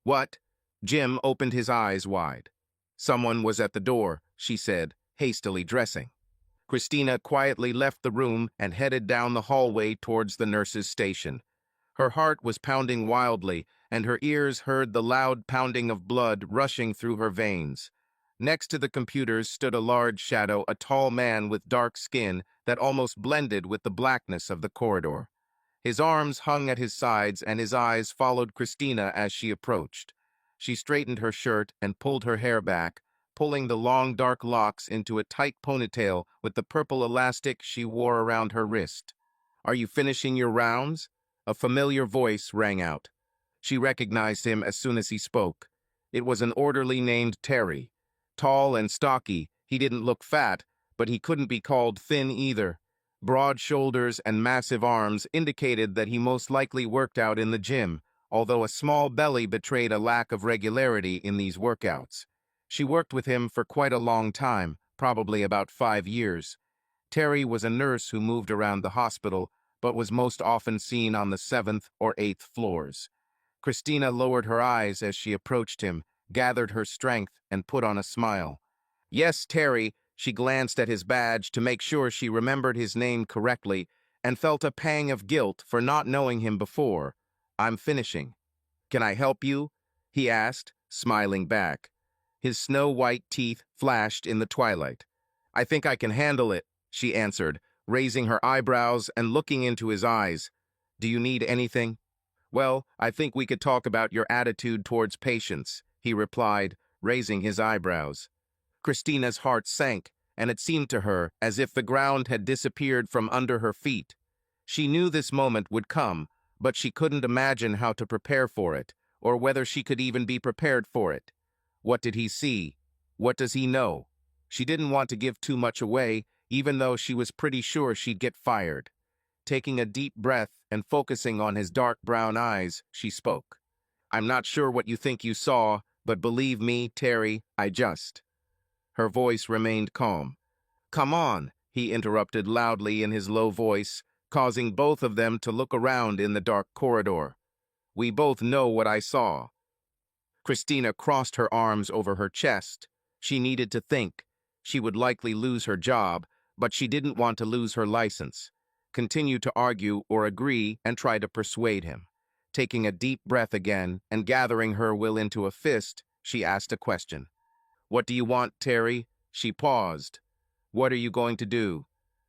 "What?" Jim opened his eyes wide. "Someone was at the door," she said, hastily dressing. Christina quietly left the room and headed down the hallway towards the nurse's station. Her heart was pounding wildly, and her ears heard the loud pounding of blood rushing through her veins. Next to the computers stood a large shadow, a tall man with dark skin that almost blended with the blackness of the corridor. His arms hung at his sides, and his eyes followed Christina as she approached. She straightened her shirt and pulled her hair back, pulling the long dark locks into a tight ponytail with the purple elastic she wore around her wrist. "Are you finishing your rounds?" A familiar voice rang out. She recognized him as soon as he spoke. It was an orderly named Terry. Tall and stocky, he didn't look fat, but he couldn't be called thin either. Broad shoulders and massive arms indicated that he most likely worked out in the gym, although a small belly betrayed a lack of regularity in these workouts. She worked with him for quite a long time, probably about 5 years. Terry was a nurse who moved around the hospital, but was most often seen on the 7th or 8th floors. Christina lowered her eyes as she approached him, gathered her strength, and put on a smile. "Yes, Terry." She glanced at his badge to make sure she remembered his name correctly, and felt a pang of guilt for not knowing him before. "I'm finishing." "Can I help you?" he asked, smiling back. His snow-white teeth flashed in the twilight. "I think I can handle it," she answered, raising her eyebrows and looking into his eyes. "Do you need anything?" "Well, I think we could talk about your attitude towards patients," he replied, raising his eyebrows. Christina's heart sank, and it seemed to her as if the ground had disappeared from under her feet. She knew this moment would come, but she couldn't imagine how to prepare for it, or whether she could even be prepared for it. What did he see? What does he know? She didn't want to give too much away, even though she was pretty sure she'd get fired. Taking a deep breath and focusing on his dark brown eyes, she spoke. "I'm not sure what you think you saw, but believe me, Terry, I just..." Her voice remained calm. "Come on," he interrupted loudly in his low voice, causing both of them to look around in the dark corridor. "We both know what I saw." Christina crossed her arms over her chest. She needed to think. She would likely lose her job, but she didn't want to lose her license. Continue to argue or agree and try to persuade him. Taking a deep breath again and gathering her will into a fist, she asked a question. "What do you want, Terry?" She paused. What are you going to do?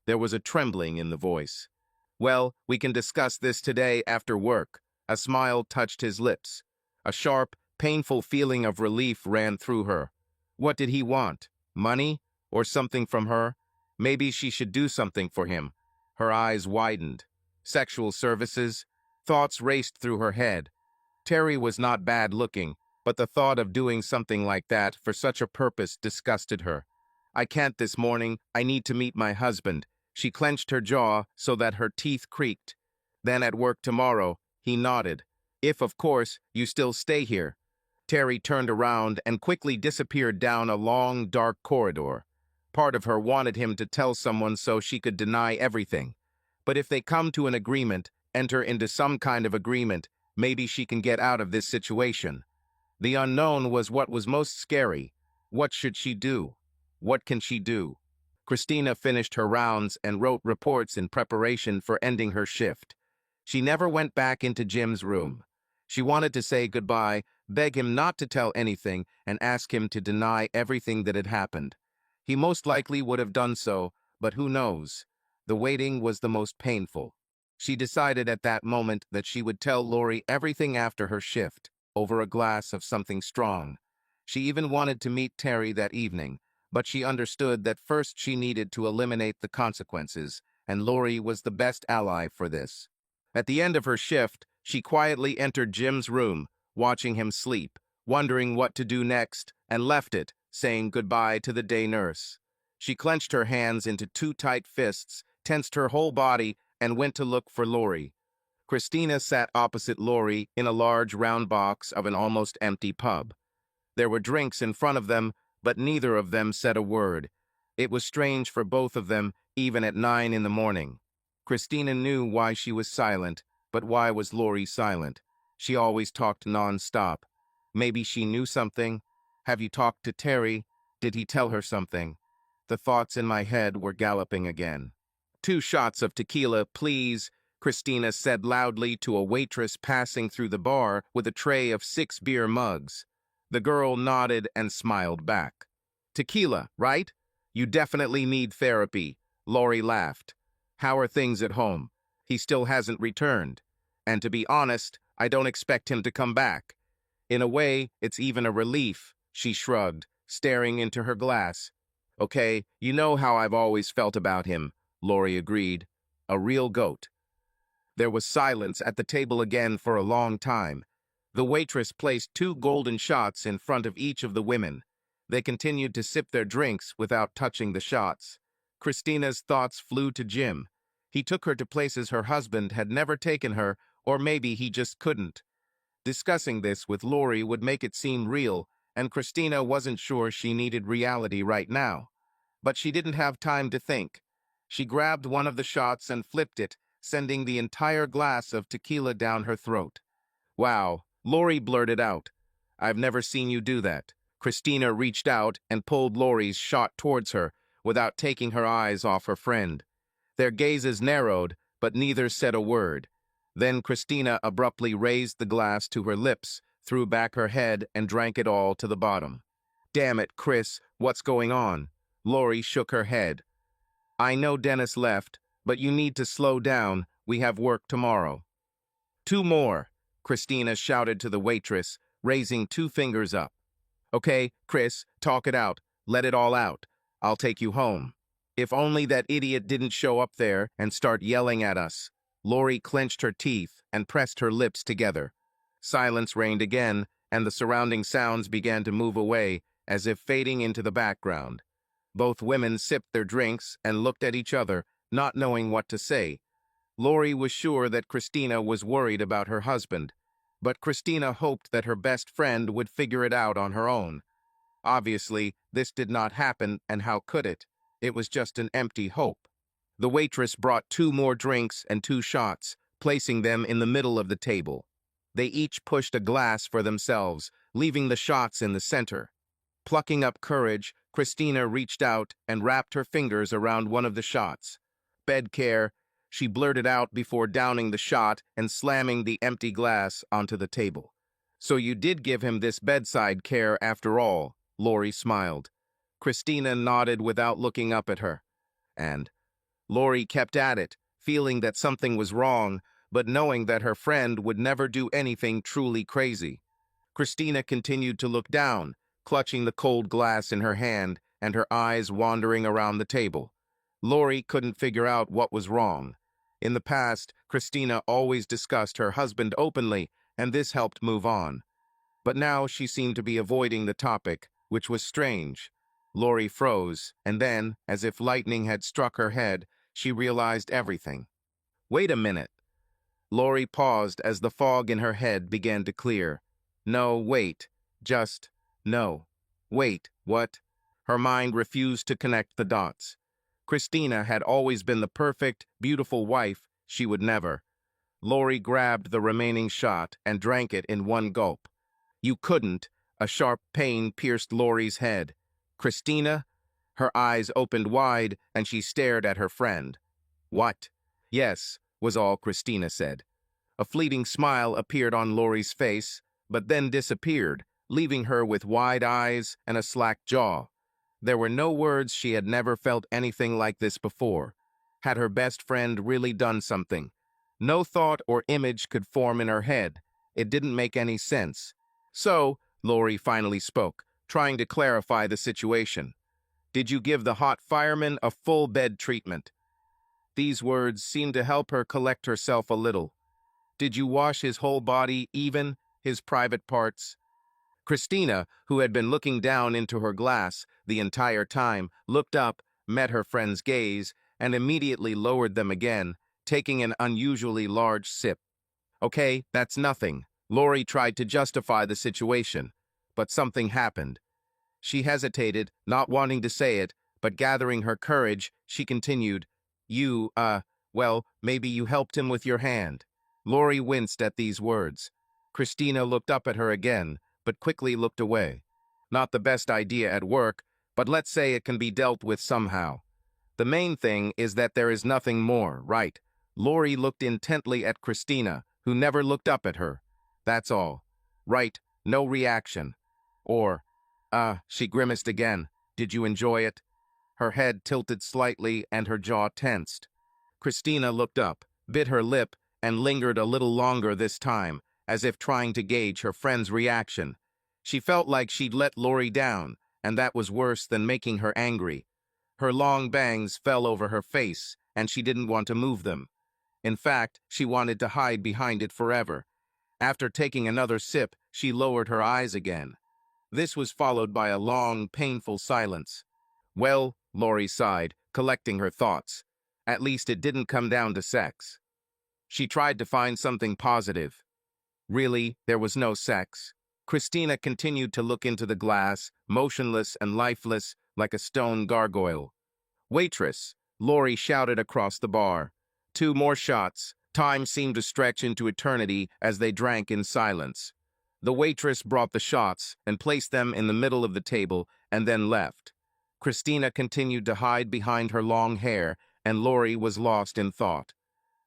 There was a trembling in the voice. Well, we can discuss this today after work. A smile touched his lips. A sharp, painful feeling of relief ran through her. What did he want? Money? Or something from her? Maybe she should do something for him. Her eyes widened. Sexual services? Thoughts raced through her head. Terry was not bad looking, but the thought of doing something like that for such a purpose disgusted her. I can't this morning. I need to meet my husband. She clenched her jaw so that her teeth creaked. Then at work tomorrow, he nodded. If, of course, you still stay here. Terry turned around and quickly disappeared down a long, dark corridor. Part of her wanted him to tell someone so she could deny everything. But if they come to an agreement, enter into some kind of agreement, maybe she can get out of this situation. The unknown was what was most scary. What should she do? What can she do? Christina finished her rounds and wrote reports in preparation for ending her shift. She never went back into Jim's room. She wanted to say goodbye, beg him not to tell anything, and ask him to deny everything that had happened. He most likely would have done so, but who knows? The waiting was the most painful. She decided at that moment that she would tell Lori everything after her shift, over a glass of something strong. She even wanted to meet Terry that evening, but she understood that first she needed to eliminate the consequences, and Lori was the best ally for this. At the end of her shift, she quietly entered Jim's room, watching him sleep, wondering what to do next, and left it, saying goodbye to the day nurse. She clenched her hands into two tight fists, tensed her whole body, and went to look for Lori. Christina sat opposite Lori in a large round box of an almost empty pub. There were drinks in front of them, but neither of them said a word. It was strange for both of them, even at 9 in the morning. Christina knew why she was silent, but why was Lori silent? She always talked non-stop. Maybe she knew something. Have you talked to Terry? Did he tell her something? The thoughts in my head were galloping again. 2 shots of tequila, please, Christina said loudly to a waitress passing through the bar with a tray of 6 beer mugs. The girl nodded and smiled back. Tequila, right? You definitely need therapy. Lori laughed. How are things at home? He still hasn't returned. And to be honest, I don't expect him to come back. In a way, it's even a relief, she shrugged, staring into her glass. Okay, you know how I've always felt about him, Lori agreed. A real goat. There was silence at the table again for a long time. The waitress placed 2 golden shots in front of each of the women. They continued to sip their drinks without touching the shots. Christina's thoughts flew to Jim. He took her to places her husband had never taken her, or maybe he just couldn't. Discussing this with Lori would make it seem real, and Christina wasn't sure she needed reality right now. But she didn't have time to think. She grabbed one of the shots and flipped it, sending the entire glass of tequila down her throat. Wow, Lori blurted out. I've never seen you do that. Christina reached out and pulled Lori's shot towards her, without taking her eyes off her friend. Their gazes narrowed, but neither said a word. Then Christina abruptly raised the glass to her lips, threw back her head, and drank it all to the bottom. Damn it, Chris, what's going on? Lori shook her head. I know Dennis left, but you need to slow down. We have work tomorrow. 2 more, Christina shouted to the waitress, raising 2 fingers up. Okay, Chris, talk it out. Let it all out. I'll take you home. If only that idiot didn't show up there and start yelling at us. Lori clenched her teeth and pressed her lips together. Silence reigned again, and the surrounding sounds began to move away, as if fading into the background. Both women sipped their drinks and looked at each other, not knowing what to say. Lori was sure that Christina was worried about her husband, but Christina hoped that her best friend would figure it out on her own. Obviously, this did not happen, and how could it? It was just an empty hope. The waitress brought 2 more drinks and 2 shots, placing them in the middle of the table. They each pushed a glass for themselves, leaving the shots in the center. Plucking up courage, Christina reached out and wrapped her fingers around one of the shots. Bed care, she blurted out before downing the shot and slamming the empty glass onto the table. So you did give him this bedside care after all, Lori smiled. Christina nodded without looking up at her. And Lori kept at it, feeling that something was wrong, but knowing that her friend would never do anything truly crazy. Christina continued to look down, clutching the cold glass in her hand and her eyes wandering around the table. Lori couldn't figure out what was wrong. In the past, Christina always discussed her husband openly, and this helped move on. But now she seemed to be avoiding the topic, which was strange. Lori froze, and then, as if lightning had struck her head, she realized everything. Wait a minute. Lori paused as the fog in her head began to clear. No, wait. Just, no. Wait, what? Her mind refused to connect the dots. Christina had always been the perfect, beautiful wife. She would never. Lori grabbed the remaining shot and drank it in one gulp. You couldn't. A sharp pain pierced Lori's head. Christina? Her eyes opened wide, and she stared at her friend. What? Yes, was all Christina said. A fleeting smile appeared on Lori's face, but then disappeared, leaving her with wide eyes and a slack jaw. There were no words. She had never felt anything like this before. Had her best friend really done something? No thought or image could form in her head. It didn't make any sense. So, Lori finally spoke, trying to clarify the situation. Did you give the hot fireman a full bed treatment? These words seemed to help her collect herself a little. Did you wash his whole body, even his private parts? Christina, who had been looking down into her glass the entire time, looked up, met her friend's gaze, and immediately lowered them again, taking an unusually large sip. Okay, that's nothing. Lori tried to justify the situation, but something happened. She hesitated, not wanting to say it, but gathering her courage, she continued, well, maybe you helped him with your hand. Lori winced at these words. Christina looked up at her again, but quickly looked away. Not the best idea at work, but let's say it can be dealt with somehow. The main thing is that there is nothing more, right? Lori looked intently at Christina, who never looked up at her. That's all. Right, no reaction. Or, she grimaced again. Did you enjoy it? Her head tilted slightly and her jaw tensed. Christina looked up, bit her lip, and lingered a little longer this time, as if trying to gauge her friend's reaction. She felt like she'd let Lori down, and that was worse than making her angry. Her long bangs fell over her face, and she didn't want to move them. In fact, she wanted to hide behind it forever. After taking another sip, she lowered her eyes again. This was followed by a long, painful silence. Well, Lori sighed, collecting her thoughts. At least it didn't come down to sex. She tried to find something positive. Really, there was no sex. Christina continued to look into the glass, motionless and lifeless, like a stone gargoyle. Waitress, Lori shouted across the bar. 2 more shots. Time seemed to stretch into eternity as they drank in silence. The waitress brought the shots and placed them in the middle of the table and then left. Christina continued to hide behind her long hair, and Lori was lost in thought.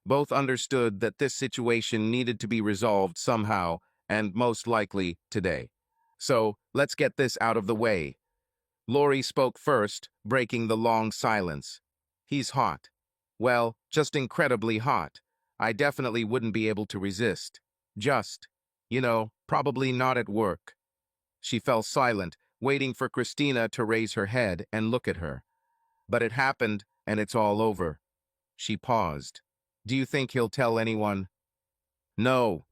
Both understood that this situation needed to be resolved somehow, and most likely today. So, let's get this out of the way. Lori spoke first, breaking the long silence. He's hot. Well, just incredibly hot. I definitely wouldn't be able to resist. Just, probably not at work. She fell silent, waiting for Christina to raise her head and look at her. But it happened, and it's all over. She paused. Do you think he'll tell anyone? No,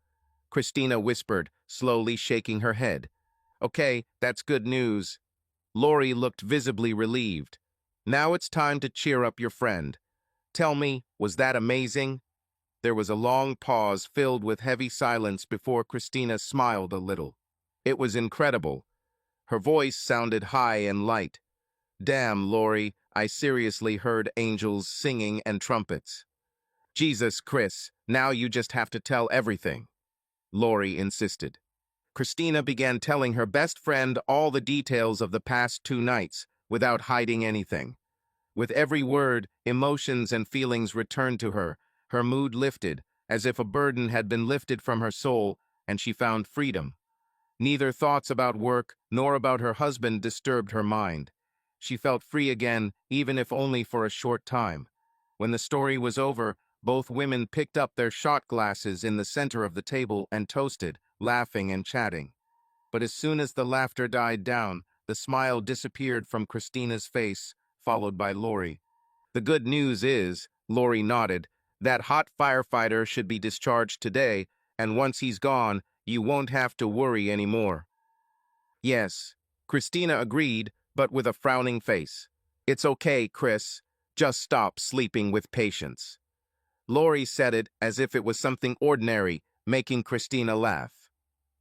Christina whispered, slowly shaking her head. Okay, that's good news. Lori looked visibly relieved. Now it's time to cheer up your friend. Tell me, was that amazing? There was a long pause filled with heavy silence before Christina smiled a little. It was incredible. Her voice sounded high and light. Damn, Lori, I seriously heard angels singing and trumpets. Jesus, Chris, now you just have to tell everything, Lori insisted. Christina began telling her best friend all the details of the past 2 nights, without hiding anything. With every word, emotions and feelings returned to her. Her mood lifted, as if a burden had been lifted from her soul, and she found freedom. Neither thoughts about work nor about her husband disturbed her mind. She felt free again, even if only for a short time. When the story was over, both women picked up their shot glasses in the center of the table and toasted, laughing and chatting. But as soon as the laughter died down, the smile disappeared from Christina's face, followed by Lori. The good news is, Lori nodded, that hot firefighter should be discharged today, and once he's gone, you won't have to worry anymore. Yes, Christina agreed, but with a frowning face. It's okay, Chris. Just stop sleeping with patients. Lori said it as if it was something ordinary, making Christina laugh.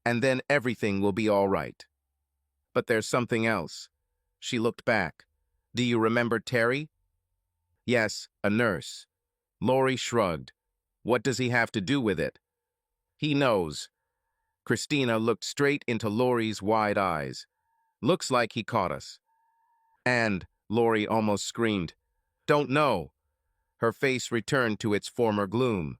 And then everything will be all right. But there's something else. She looked back. Do you remember Terry? Yes, a nurse. Lori shrugged. What does he have to do with it? He knows. Christina looked straight into Lori's wide eyes. Looks like he caught us. And, Lori almost screamed, don't know. Her face returned to its former gloom.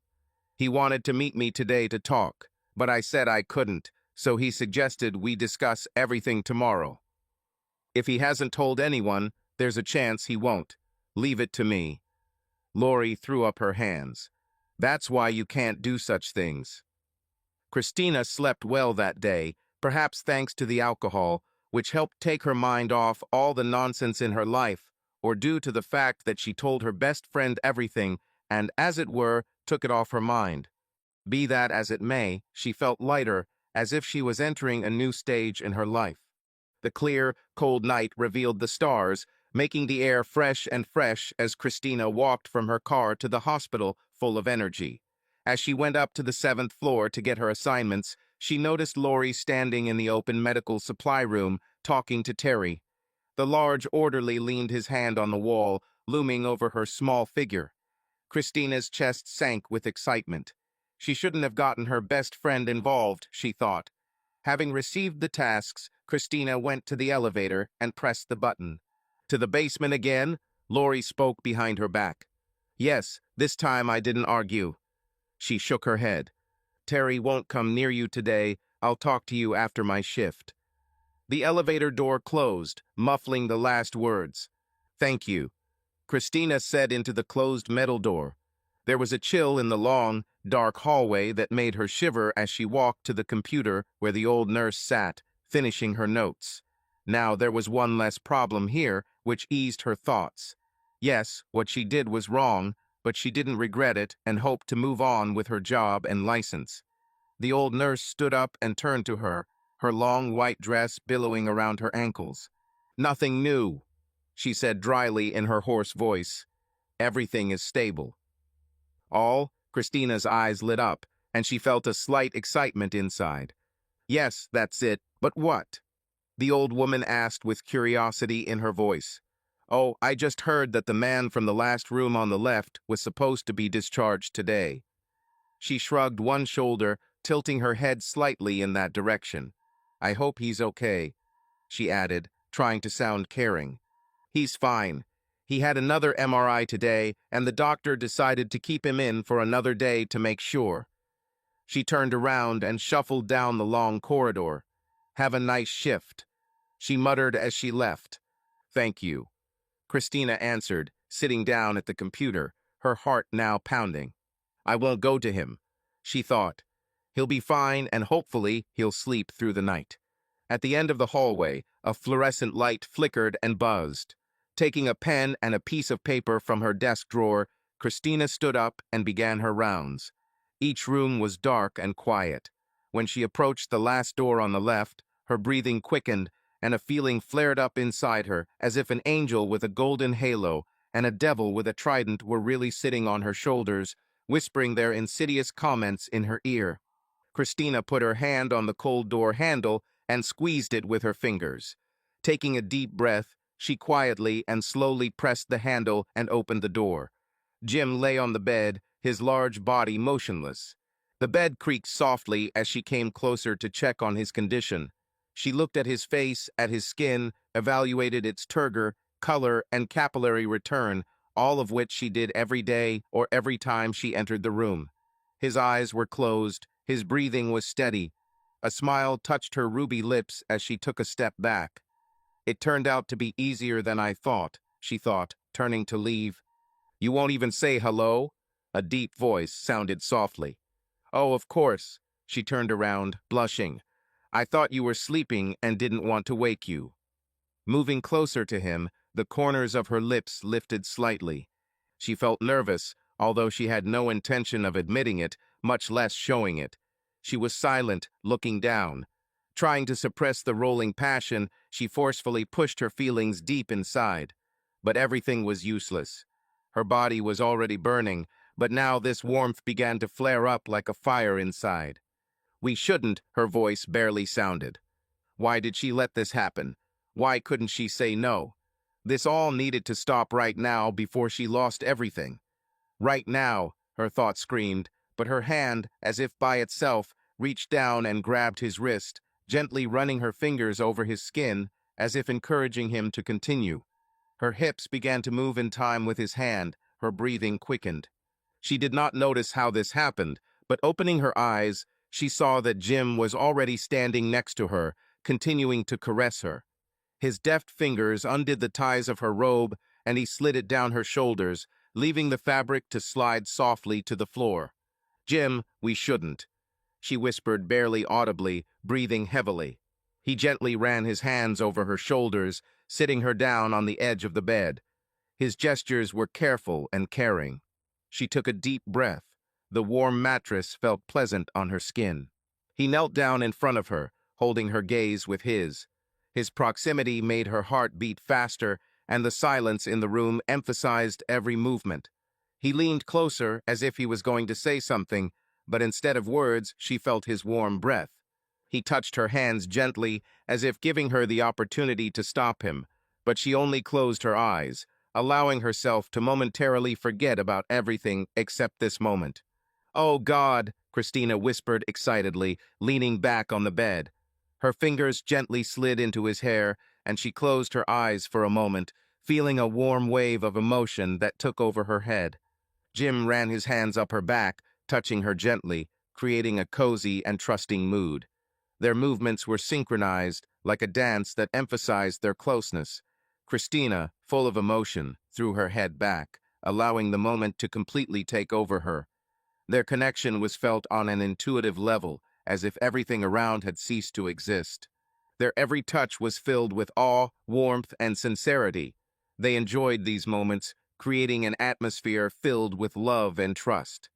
He wanted to meet me today to talk, but I said I couldn't, so he suggested we discuss everything tomorrow. If he hasn't told anyone, there's a chance he won't. Leave it to me. Lori threw up her hands. That's why you can't do such things. Christina slept well that day, perhaps thanks to the alcohol, which helped take her mind off all the nonsense in her life, or due to the fact that she told her best friend everything and, as it were, took it off her mind. Be that as it may, she felt lighter, as if she was entering a new stage in her life. The clear, cold night revealed the stars, making the air fresh and fresh as Christina walked from her car to the hospital full of energy. As she went up to the 7th floor to get her assignments, she noticed Lori standing in the open medical supply room, talking to Terry. The large orderly leaned his hand on the wall, looming over her small figure. Christina's chest sank with excitement. She shouldn't have gotten her best friend involved, she thought. Having received the tasks, Christina went to the elevator and pressed the button. To the basement again, Lori spoke behind her back. Yes, this time I didn't argue. She shook her head. Terry won't come near you today. I'll talk to you after my shift. The elevator door closed, muffling the last words. Thank you, Christina said into the closed metal door. There was a chill in the long, dark hallway that made her shiver as she walked to the computer where the old nurse sat, finishing her notes. Now there was one less problem here, which eased her thoughts. Yes, what she did was wrong, but she didn't regret it and hoped to move on with her job and license. The old nurse stood up and turned to her, her long white dress billowing around her ankles. Nothing new, she said dryly in her hoarse voice. Everything is stable. All? Christina's eyes lit up, and she felt a slight excitement inside. Yes, that's it, but what? The old woman asked with curiosity in her voice. Oh, I just heard that the man from the last room on the left was supposed to be discharged today. She shrugged one shoulder, tilting her head slightly in that direction. I hope he's okay, she added, trying to sound caring. He's fine. He had another MRI today, and the doctor decided to keep him in for another day to make sure. She turned around and shuffled down the long corridor. Have a nice shift, she muttered as she left. Thank you, Christina answered, sitting down at the computer, her heart now pounding. I won't go to him, she thought. He'll be fine, and hopefully he'll sleep through the night. At the end of the hallway, a fluorescent light flickered and buzzed. Taking a pen and a piece of paper from her desk drawer, Christina stood up and began her rounds. Each room was dark and quiet. When she approached the last door on the left, her breathing quickened, and a feeling flared up inside her, as if an angel with a golden halo and a devil with a trident were really sitting on her shoulders, whispering their insidious comments in her ear. Christina put her hand on the cold door handle and squeezed it with her fingers. Taking a deep breath, she quietly and slowly pressed the handle and opened the door. Jim lay on the bed, his large body motionless. The bed creaked softly as she came closer to check on his condition. She looked at his face, at his skin, evaluated its turgor, color, and capillary return, all of which she did every day or every time she entered the room. His eyes were closed, his breathing was steady. A smile touched her ruby lips as she took a step back. It turned out to be easier than I thought, she thought, turning to leave. You won't even say hello? A deep voice sounded softly. Oh, of course. She turned around, blushing. I thought you were sleeping and didn't want to wake you. Moving closer to him, the corners of her lips lifted slightly. She felt nervous, although she had no intention of admitting it, much less showing it. She was silent, looking down. Trying to suppress the rolling passion, she forcefully pushed her feelings deep inside. But everything was useless. Her body was already burning, but now this warmth began to flare up like a fire inside. We shouldn't, her voice barely sounded. Why did she let this happen? Why couldn't she say no? This all needed to stop right now before she lost everything. Right now, her thought screamed, but her hand, as if by itself, reached down and grabbed his wrist, gently running her fingers over his skin, as if encouraging him to continue. Her hips began to move in time with his hand, her breathing quickened. She did not notice how this happened, but opening her eyes, she saw that Jim was already standing next to her, continuing to caress her. His deft fingers undid the ties of her robe, and he slid it down her shoulders, leaving the fabric to slide softly to the floor. Jim, we shouldn't, she whispered barely audibly, breathing heavily. He gently ran his hands over her shoulders, sitting her down on the edge of the bed. His gestures were careful and caring. She took a deep breath. The warm mattress felt pleasant on her skin. He knelt down in front of her, holding her gaze with his. His proximity made her heart beat faster, and the silence in the room emphasized every movement. He leaned closer as if he was going to say something, but instead of words, she felt his warm breath. He touched her hands gently, as if giving her the opportunity to stop him, but she only closed her eyes, allowing herself to momentarily forget about everything except this moment. "Oh, God," Christina whispered excitedly, leaning back on the bed. Her fingers gently slid into his hair, and she closed her eyes for a moment, feeling a warm wave of emotion that took over her head. Jim ran his hands up her back, touching her gently, creating a cozy and trusting mood. Their movements were synchronized, like a dance that emphasized their closeness. Christina, full of emotion, threw her head back, allowing the moment to completely take over her. Their connection was felt on an intuitive level, as if everything around had ceased to exist. Their every touch was filled with awe, warmth, and sincerity. They enjoyed these moments, creating an atmosphere filled with love and trust.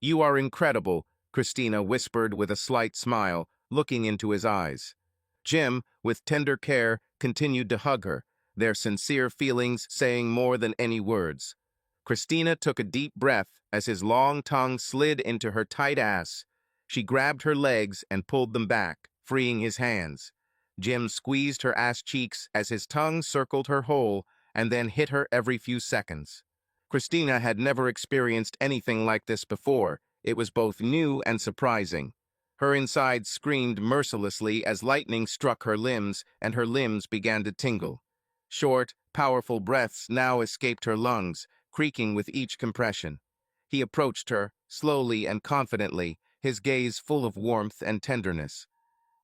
"You are incredible," Christina whispered with a slight smile, looking into his eyes. Jim, with tender care, continued to hug her, their sincere feelings saying more than any words. Christina took a deep breath as his long tongue slid into her tight ass. She grabbed her legs and pulled them back, freeing his hands. Jim squeezed her ass cheeks as his tongue circled her hole and then hit her every few seconds. Christina had never experienced anything like this before. It was both new and surprising. Her insides screamed mercilessly as lightning struck her limbs, and her limbs began to tingle. Short, powerful breaths now escaped her lungs, creaking with each compression. He approached her, slowly and confidently, his gaze full of warmth and tenderness.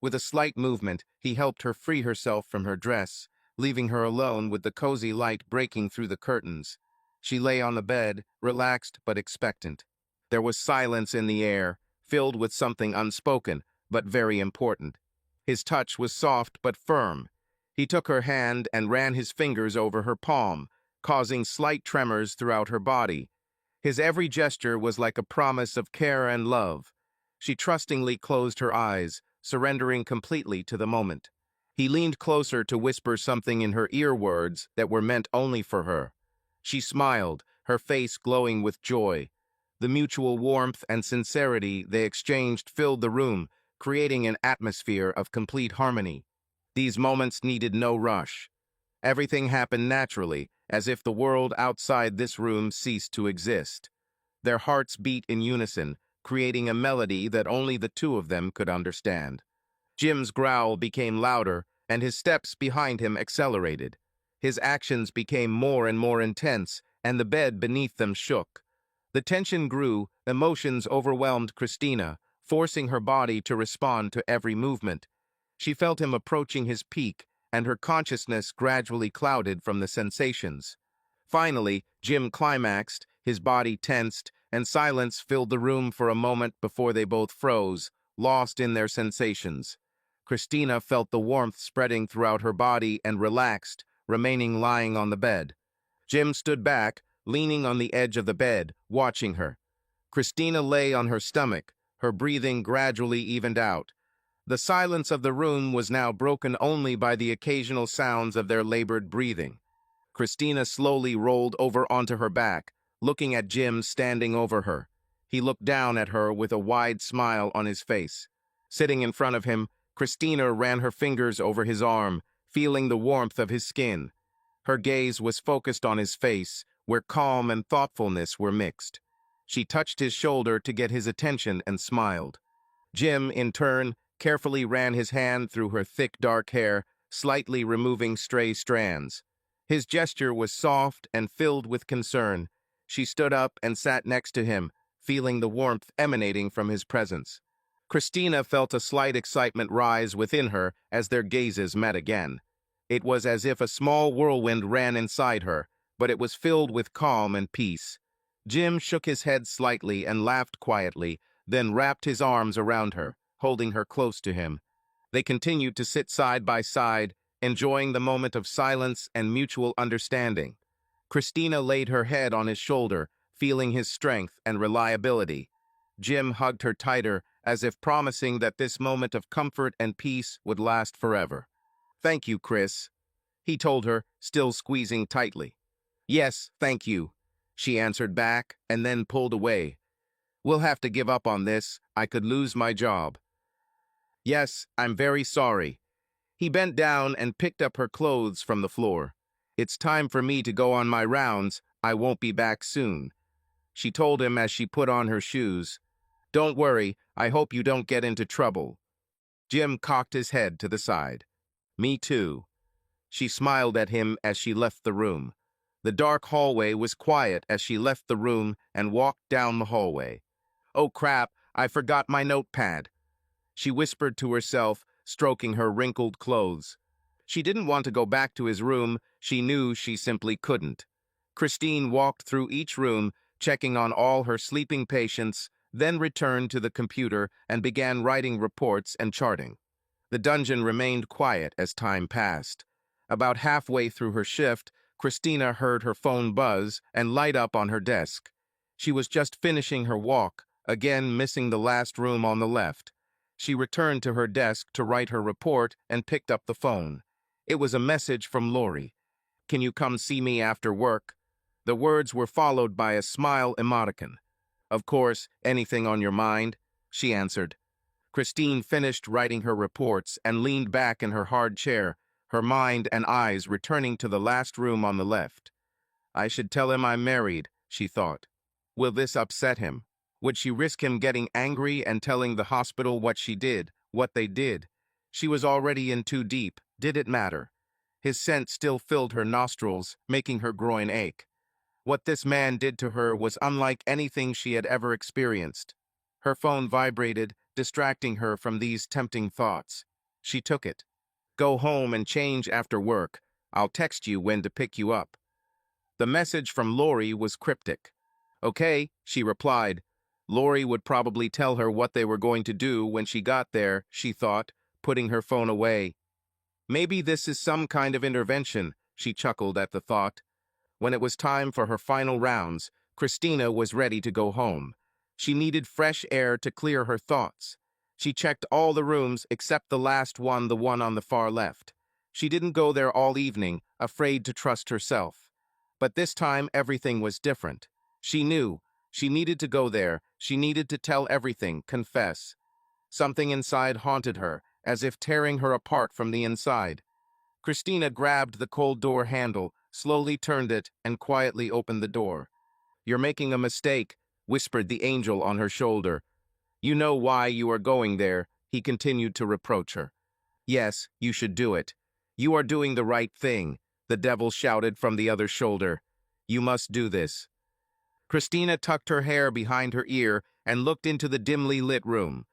With a slight movement, he helped her free herself from her dress, leaving her alone with the cozy light breaking through the curtains. She lay on the bed, relaxed but expectant. There was silence in the air, filled with something unspoken, but very important. His touch was soft but firm. He took her hand and ran his fingers over her palm, causing slight tremors throughout her body. His every gesture was like a promise of care and love. She trustingly closed her eyes, surrendering completely to the moment. He leaned closer to whisper something in her ear, words that were meant only for her. She smiled, her face glowing with joy. The mutual warmth and sincerity they exchanged filled the room, creating an atmosphere of complete harmony. These moments needed no rush. Everything happened naturally, as if the world outside this room ceased to exist. Their hearts beat in unison, creating a melody that only the two of them could understand. Jim's growl became louder, and his steps behind him accelerated. His actions became more and more intense, and the bed beneath them shook. The tension grew, emotions overwhelmed Christina, forcing her body to respond to every movement. She felt him approaching his peak, and her consciousness gradually clouded from the sensations. Finally, Jim climaxed, his body tensed, and silence filled the room for a moment before they both froze, lost in their sensations. Christina felt the warmth spreading throughout her body and relaxed, remaining lying on the bed. Jim stood back, leaning on the edge of the bed, watching her. Christina lay on her stomach, her breathing gradually evened out. The silence of the room was now broken only by the occasional sounds of their labored breathing. Christina slowly rolled over onto her back, looking at Jim standing over her. He looked down at her with a wide smile on his face. Sitting in front of him, Christina ran her fingers over his arm, feeling the warmth of his skin. Her gaze was focused on his face, where calm and thoughtfulness were mixed. She touched his shoulder to get his attention and smiled. Jim, in turn, carefully ran his hand through her thick dark hair, slightly removing stray strands. His gesture was soft and filled with concern. She stood up and sat next to him, feeling the warmth emanating from his presence. Christina felt a slight excitement rise within her as their gazes met again. It was as if a small whirlwind ran inside her, but it was filled with calm and peace. Jim shook his head slightly and laughed quietly, then wrapped his arms around her, holding her close to him. They continued to sit side by side, enjoying the moment of silence and mutual understanding. Christina laid her head on his shoulder, feeling his strength and reliability. Jim hugged her tighter, as if promising that this moment of comfort and peace would last forever. "Thank you, Chris," he told her, still squeezing tightly. "Yes, thank you," she answered back and then pulled away. "We'll have to give up on this. I could lose my job." "Yes, I'm very sorry." He bent down and picked up her clothes from the floor. "It's time for me to go on my rounds. I won't be back soon," she told him as she put on her shoes. "Don't worry, I hope you don't get into trouble." Jim cocked his head to the side. "Me too." She smiled at him as she left the room. The dark hallway was quiet as she left the room and walked down the hallway. "Oh crap, I forgot my notepad," she whispered to herself, stroking her wrinkled clothes. She didn't want to go back to his room. She knew she simply couldn't. Christine walked through each room, checking on all her sleeping patients, then returned to the computer and began writing reports and charting. The dungeon remained quiet as time passed. About halfway through her shift, Christina heard her phone buzz and light up on her desk. She was just finishing her walk, again missing the last room on the left. She returned to her desk to write her report and picked up the phone. It was a message from Lori. "Can you come see me after work?" The words were followed by a smile emoticon. "Of course, anything on your mind?" she answered. Christine finished writing her reports and leaned back in her hard chair, her mind and eyes returning to the last room on the left. "I should tell him I'm married," she thought. Will this upset him? Would she risk him getting angry and telling the hospital what she did, what they did? She was already in too deep. Did it matter? His scent still filled her nostrils, making her groin ache. What this man did to her was unlike anything she had ever experienced. Her phone vibrated, distracting her from these tempting thoughts. She took it. "Go home and change after work. I'll text you when to pick you up." The message from Lori was cryptic. "Okay," she replied. Lori would probably tell her what they were going to do when she got there, she thought, putting her phone away. Maybe this is some kind of intervention, she chuckled at the thought. When it was time for her final rounds, Christina was ready to go home. She needed fresh air to clear her thoughts. She checked all the rooms except the last one, the one on the far left. She didn't go there all evening, afraid to trust herself. But this time everything was different. She knew. She needed to go there. She needed to tell everything, confess. Something inside haunted her, as if tearing her apart from the inside. Christina grabbed the cold door handle, slowly turned it, and quietly opened the door. "You're making a mistake," whispered the angel on her shoulder. "You know why you are going there," he continued to reproach her. "Yes, you should do it. You are doing the right thing," the devil shouted from the other shoulder. "You must do this." Christina tucked her hair behind her ear and looked into the dimly lit room.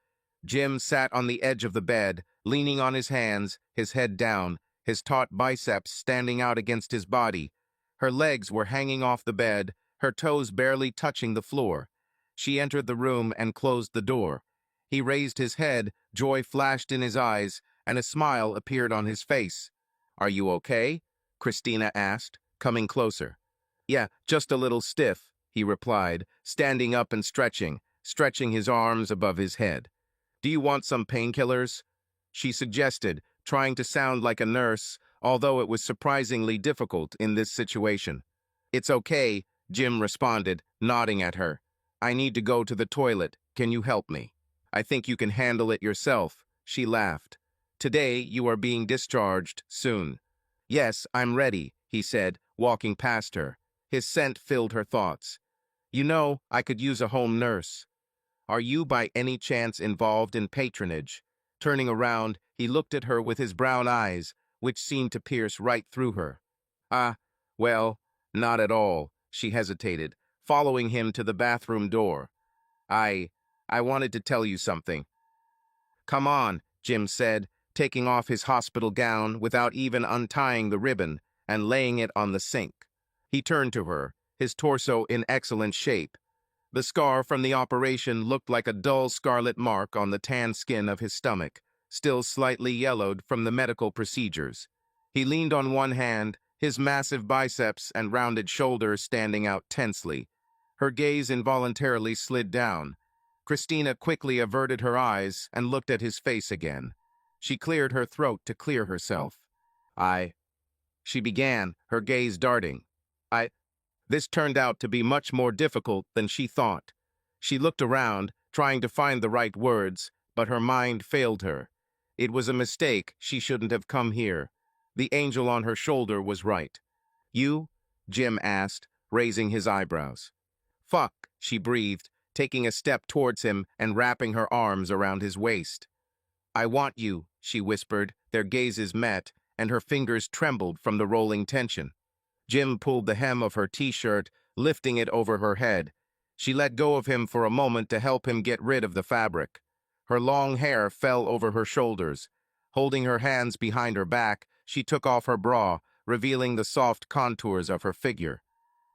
Jim sat on the edge of the bed, leaning on his hands, his head down. his taut biceps standing out against his body. Her legs were hanging off the bed, her toes barely touching the floor. She entered the room and closed the door. He raised his head, joy flashed in his eyes, and a smile appeared on his face. "Are you okay?" Christina asked, coming closer. "Yeah, just a little stiff," he replied, standing up and stretching his arms above his head. "Do you want some painkillers?" she suggested, trying to sound like a nurse, although it was surprisingly difficult in this situation. "It's okay," Jim responded, nodding at her. "I need to go to the toilet. Can you help me?" "I think you can handle it yourself," she laughed. "Today you are being discharged soon." "Yes, I'm ready," he said, walking past her. His scent filled her thoughts. "You know, I could use a home nurse. Are you by any chance involved in patronage?" Turning around, he looked at her with his brown eyes, which seemed to pierce right through her. "Ah, well, not at all," she hesitated, following him to the bathroom door. I wanted to tell you something." "Come on," Jim said, taking off his hospital gown without even untying the ribbon and laying it on the sink. He turned to her, his torso in excellent shape. The scar from the operation looked like a dull scarlet mark on the tan skin of his stomach, still slightly yellowed from the medical procedures. He leaned on one hand, his massive biceps and rounded shoulders standing out tensely. Her gaze involuntarily slid down. Christina quickly averted her eyes and looked at his face again. She cleared her throat to clear herself. She began, her gaze darting. This turned out to be much more difficult than she thought. She looked around, trying to find the right words, but her mind failed her. It was a mistake, she shouldn't have come here. The angel on her shoulder was right. "You?" Jim asked, raising his eyebrows. "Fuck," she breathed, taking a step towards him and wrapping her arms around his waist. "I want you," she whispered. Their gazes met, and her fingers trembled from the rolling tension. Jim pulled the hem of her t-shirt, lifting it over her head. She let go of him for a moment to help him get rid of the fabric. Her long hair fell over her shoulders. Holding her hands behind her back, she took off her bra, revealing the soft contours of her figure.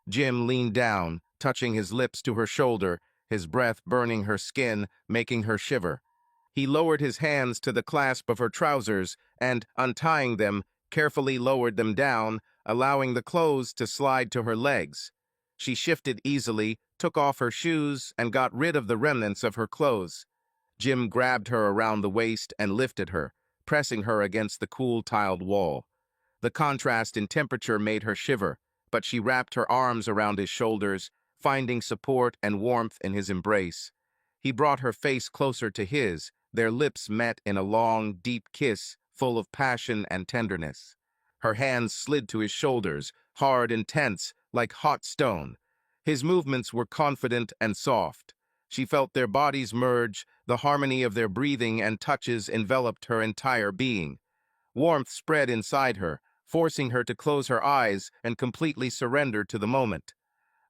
Jim leaned down, touching his lips to her shoulder, his breath burning her skin, making her shiver. He lowered his hands to the clasp of her trousers and, untying them, carefully lowered them down, allowing the clothes to slide to her legs. She shifted easily, took off her shoes, and got rid of the remnants of her clothes. Jim grabbed her around the waist and lifted her, pressing her against the cool tiled wall. The contrast in temperature made her shiver, but she wrapped her arms around his shoulders, finding support and warmth in his embrace. He brought her face closer to his, their lips met in a long, deep kiss, full of passion and tenderness. Her hands slid to his shoulders, hard and tense, like hot stone. His movements were confident and soft. She felt their bodies merge, the harmony of their breathing and touches enveloped her entire being. Warmth spread inside her, forcing her to close her eyes and completely surrender to the moment.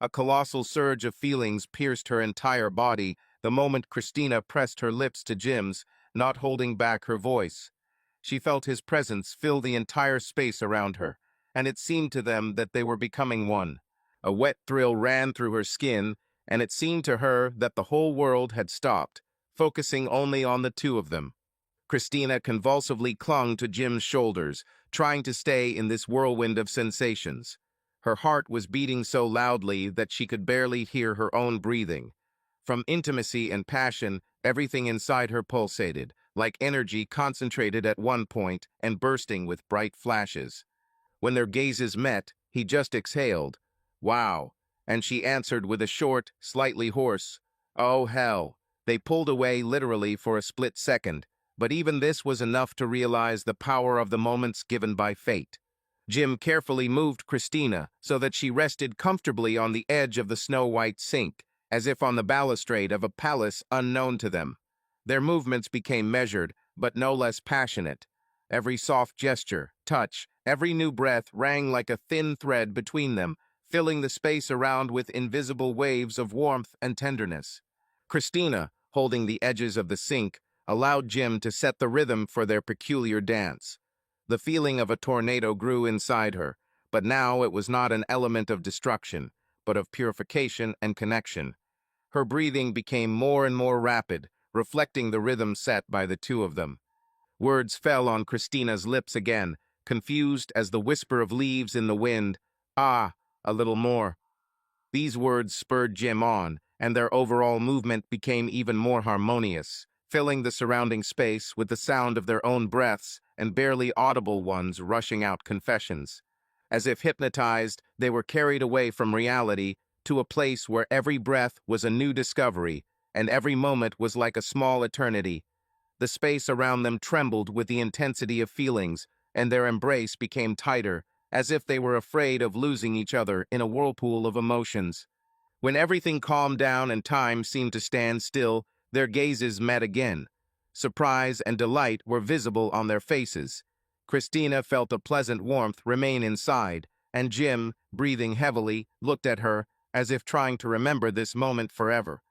A colossal surge of feelings pierced her entire body the moment Christina pressed her lips to Jim's, not holding back her voice. She felt his presence fill the entire space around her, and it seemed to them that they were becoming one. A wet thrill ran through her skin, and it seemed to her that the whole world had stopped, focusing only on the two of them. Christina convulsively clung to Jim's shoulders, trying to stay in this whirlwind of sensations. Her heart was beating so loudly that she could barely hear her own breathing. From intimacy and passion, everything inside her pulsated, like energy concentrated at one point and bursting with bright flashes. When their gazes met, he just exhaled, "Wow," and she answered with a short, slightly hoarse, "Oh, hell." They pulled away literally for a split second, but even this was enough to realize the power of the moments given by fate. Jim carefully moved Christina so that she rested comfortably on the edge of the snow-white sink, as if on the balustrade of a palace unknown to them. Their movements became measured, but no less passionate. Every soft gesture, touch, every new breath rang like a thin thread between them, filling the space around with invisible waves of warmth and tenderness. Christina, holding the edges of the sink, allowed Jim to set the rhythm for their peculiar dance. The feeling of a tornado grew inside her, but now it was not an element of destruction, but of purification and connection. Her breathing became more and more rapid, reflecting the rhythm set by the two of them. Words fell on Christina's lips again, confused as the whisper of leaves in the wind. Ah, a little more. These words spurred Jim on, and their overall movement became even more harmonious, filling the surrounding space with the sound of their own breaths and barely audible ones rushing out confessions. As if hypnotized, they were carried away from reality to a place where every breath was a new discovery, and every moment was like a small eternity. The space around them trembled with the intensity of feelings, and their embrace became tighter, as if they were afraid of losing each other in a whirlpool of emotions. When everything calmed down and time seemed to stand still, their gazes met again. Surprise and delight were visible on their faces. Christina felt a pleasant warmth remain inside, and Jim, breathing heavily, looked at her, as if trying to remember this moment forever.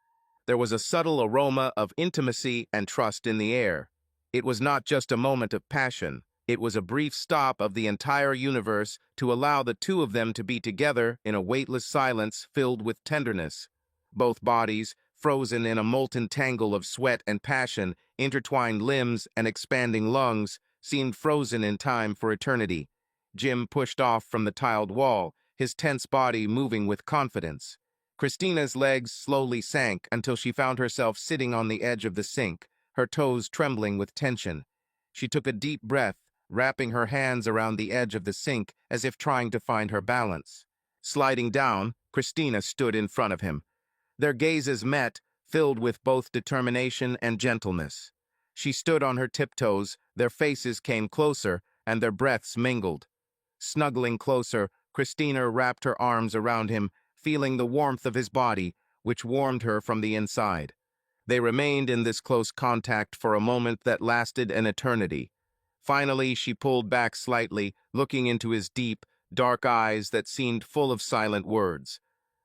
There was a subtle aroma of intimacy and trust in the air. It was not just a moment of passion. It was a brief stop of the entire universe to allow the two of them to be together in a weightless silence filled with tenderness. Both bodies, frozen in a molten tangle of sweat and passion, intertwined limbs and expanding lungs, seemed frozen in time for eternity. Jim pushed off from the tiled wall, his tense body moving with confidence. Christina's legs slowly sank until she found herself sitting on the edge of the sink, her toes trembling with tension. She took a deep breath, wrapping her hands around the edge of the sink as if trying to find her balance. Sliding down, Christina stood in front of him. Their gazes met, filled with both determination and gentleness. She stood on her tiptoes, their faces came closer, and their breaths mingled. Snuggling closer, Christina wrapped her arms around him, feeling the warmth of his body, which warmed her from the inside. They remained in this close contact for a moment that lasted an eternity. Finally, she pulled back slightly, looking into his deep, dark eyes that seemed full of silent words.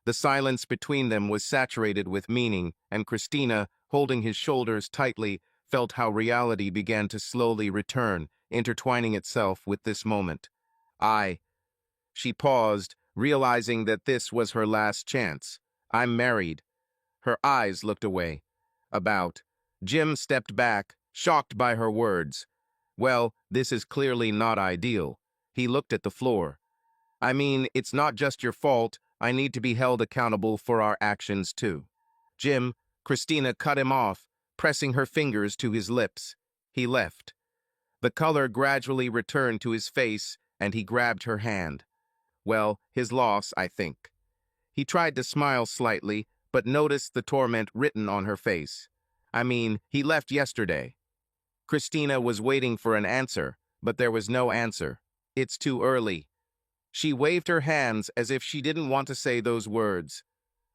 The silence between them was saturated with meaning, and Christina, holding his shoulders tightly, felt how reality began to slowly return, intertwining itself with this moment. She paused, realizing that this was her last chance. I'm married. Her eyes looked away. About. Jim stepped back, shocked by her words. Well, this is clearly not ideal. He looked at the floor. I mean, it's not just your fault. I need to be held accountable for our actions, too. Jim, Christina cut him off, pressing her fingers to his lips. He left. The color gradually returned to his face, and he grabbed her hand. Well, his loss, I think. He tried to smile slightly, but noticed the torment written on her face. I mean, he left yesterday. Christina was waiting for an answer, but there was no answer. It's too early. She waved her hands as if she didn't want to say those words.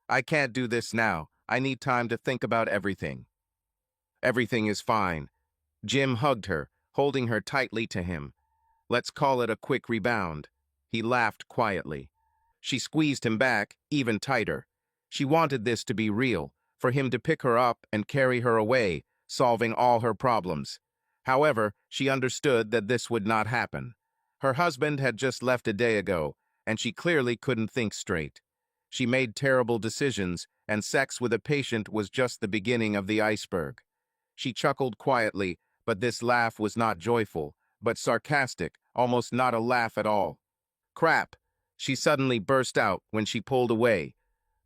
I can't do this now. I need time to think about everything. Everything is fine. Jim hugged her, holding her tightly to him. Let's call it a quick rebound. He laughed quietly. She squeezed him back, even tighter. She wanted this to be real, for him to pick her up and carry her away, solving all her problems. However, she understood that this would not happen. Her husband had just left a day ago, and she clearly couldn't think straight. She made terrible decisions, and sex with a patient was just the beginning of the iceberg. She chuckled quietly, but this laugh was not joyful, but sarcastic, almost not a laugh at all. Crap, she suddenly burst out when she pulled away.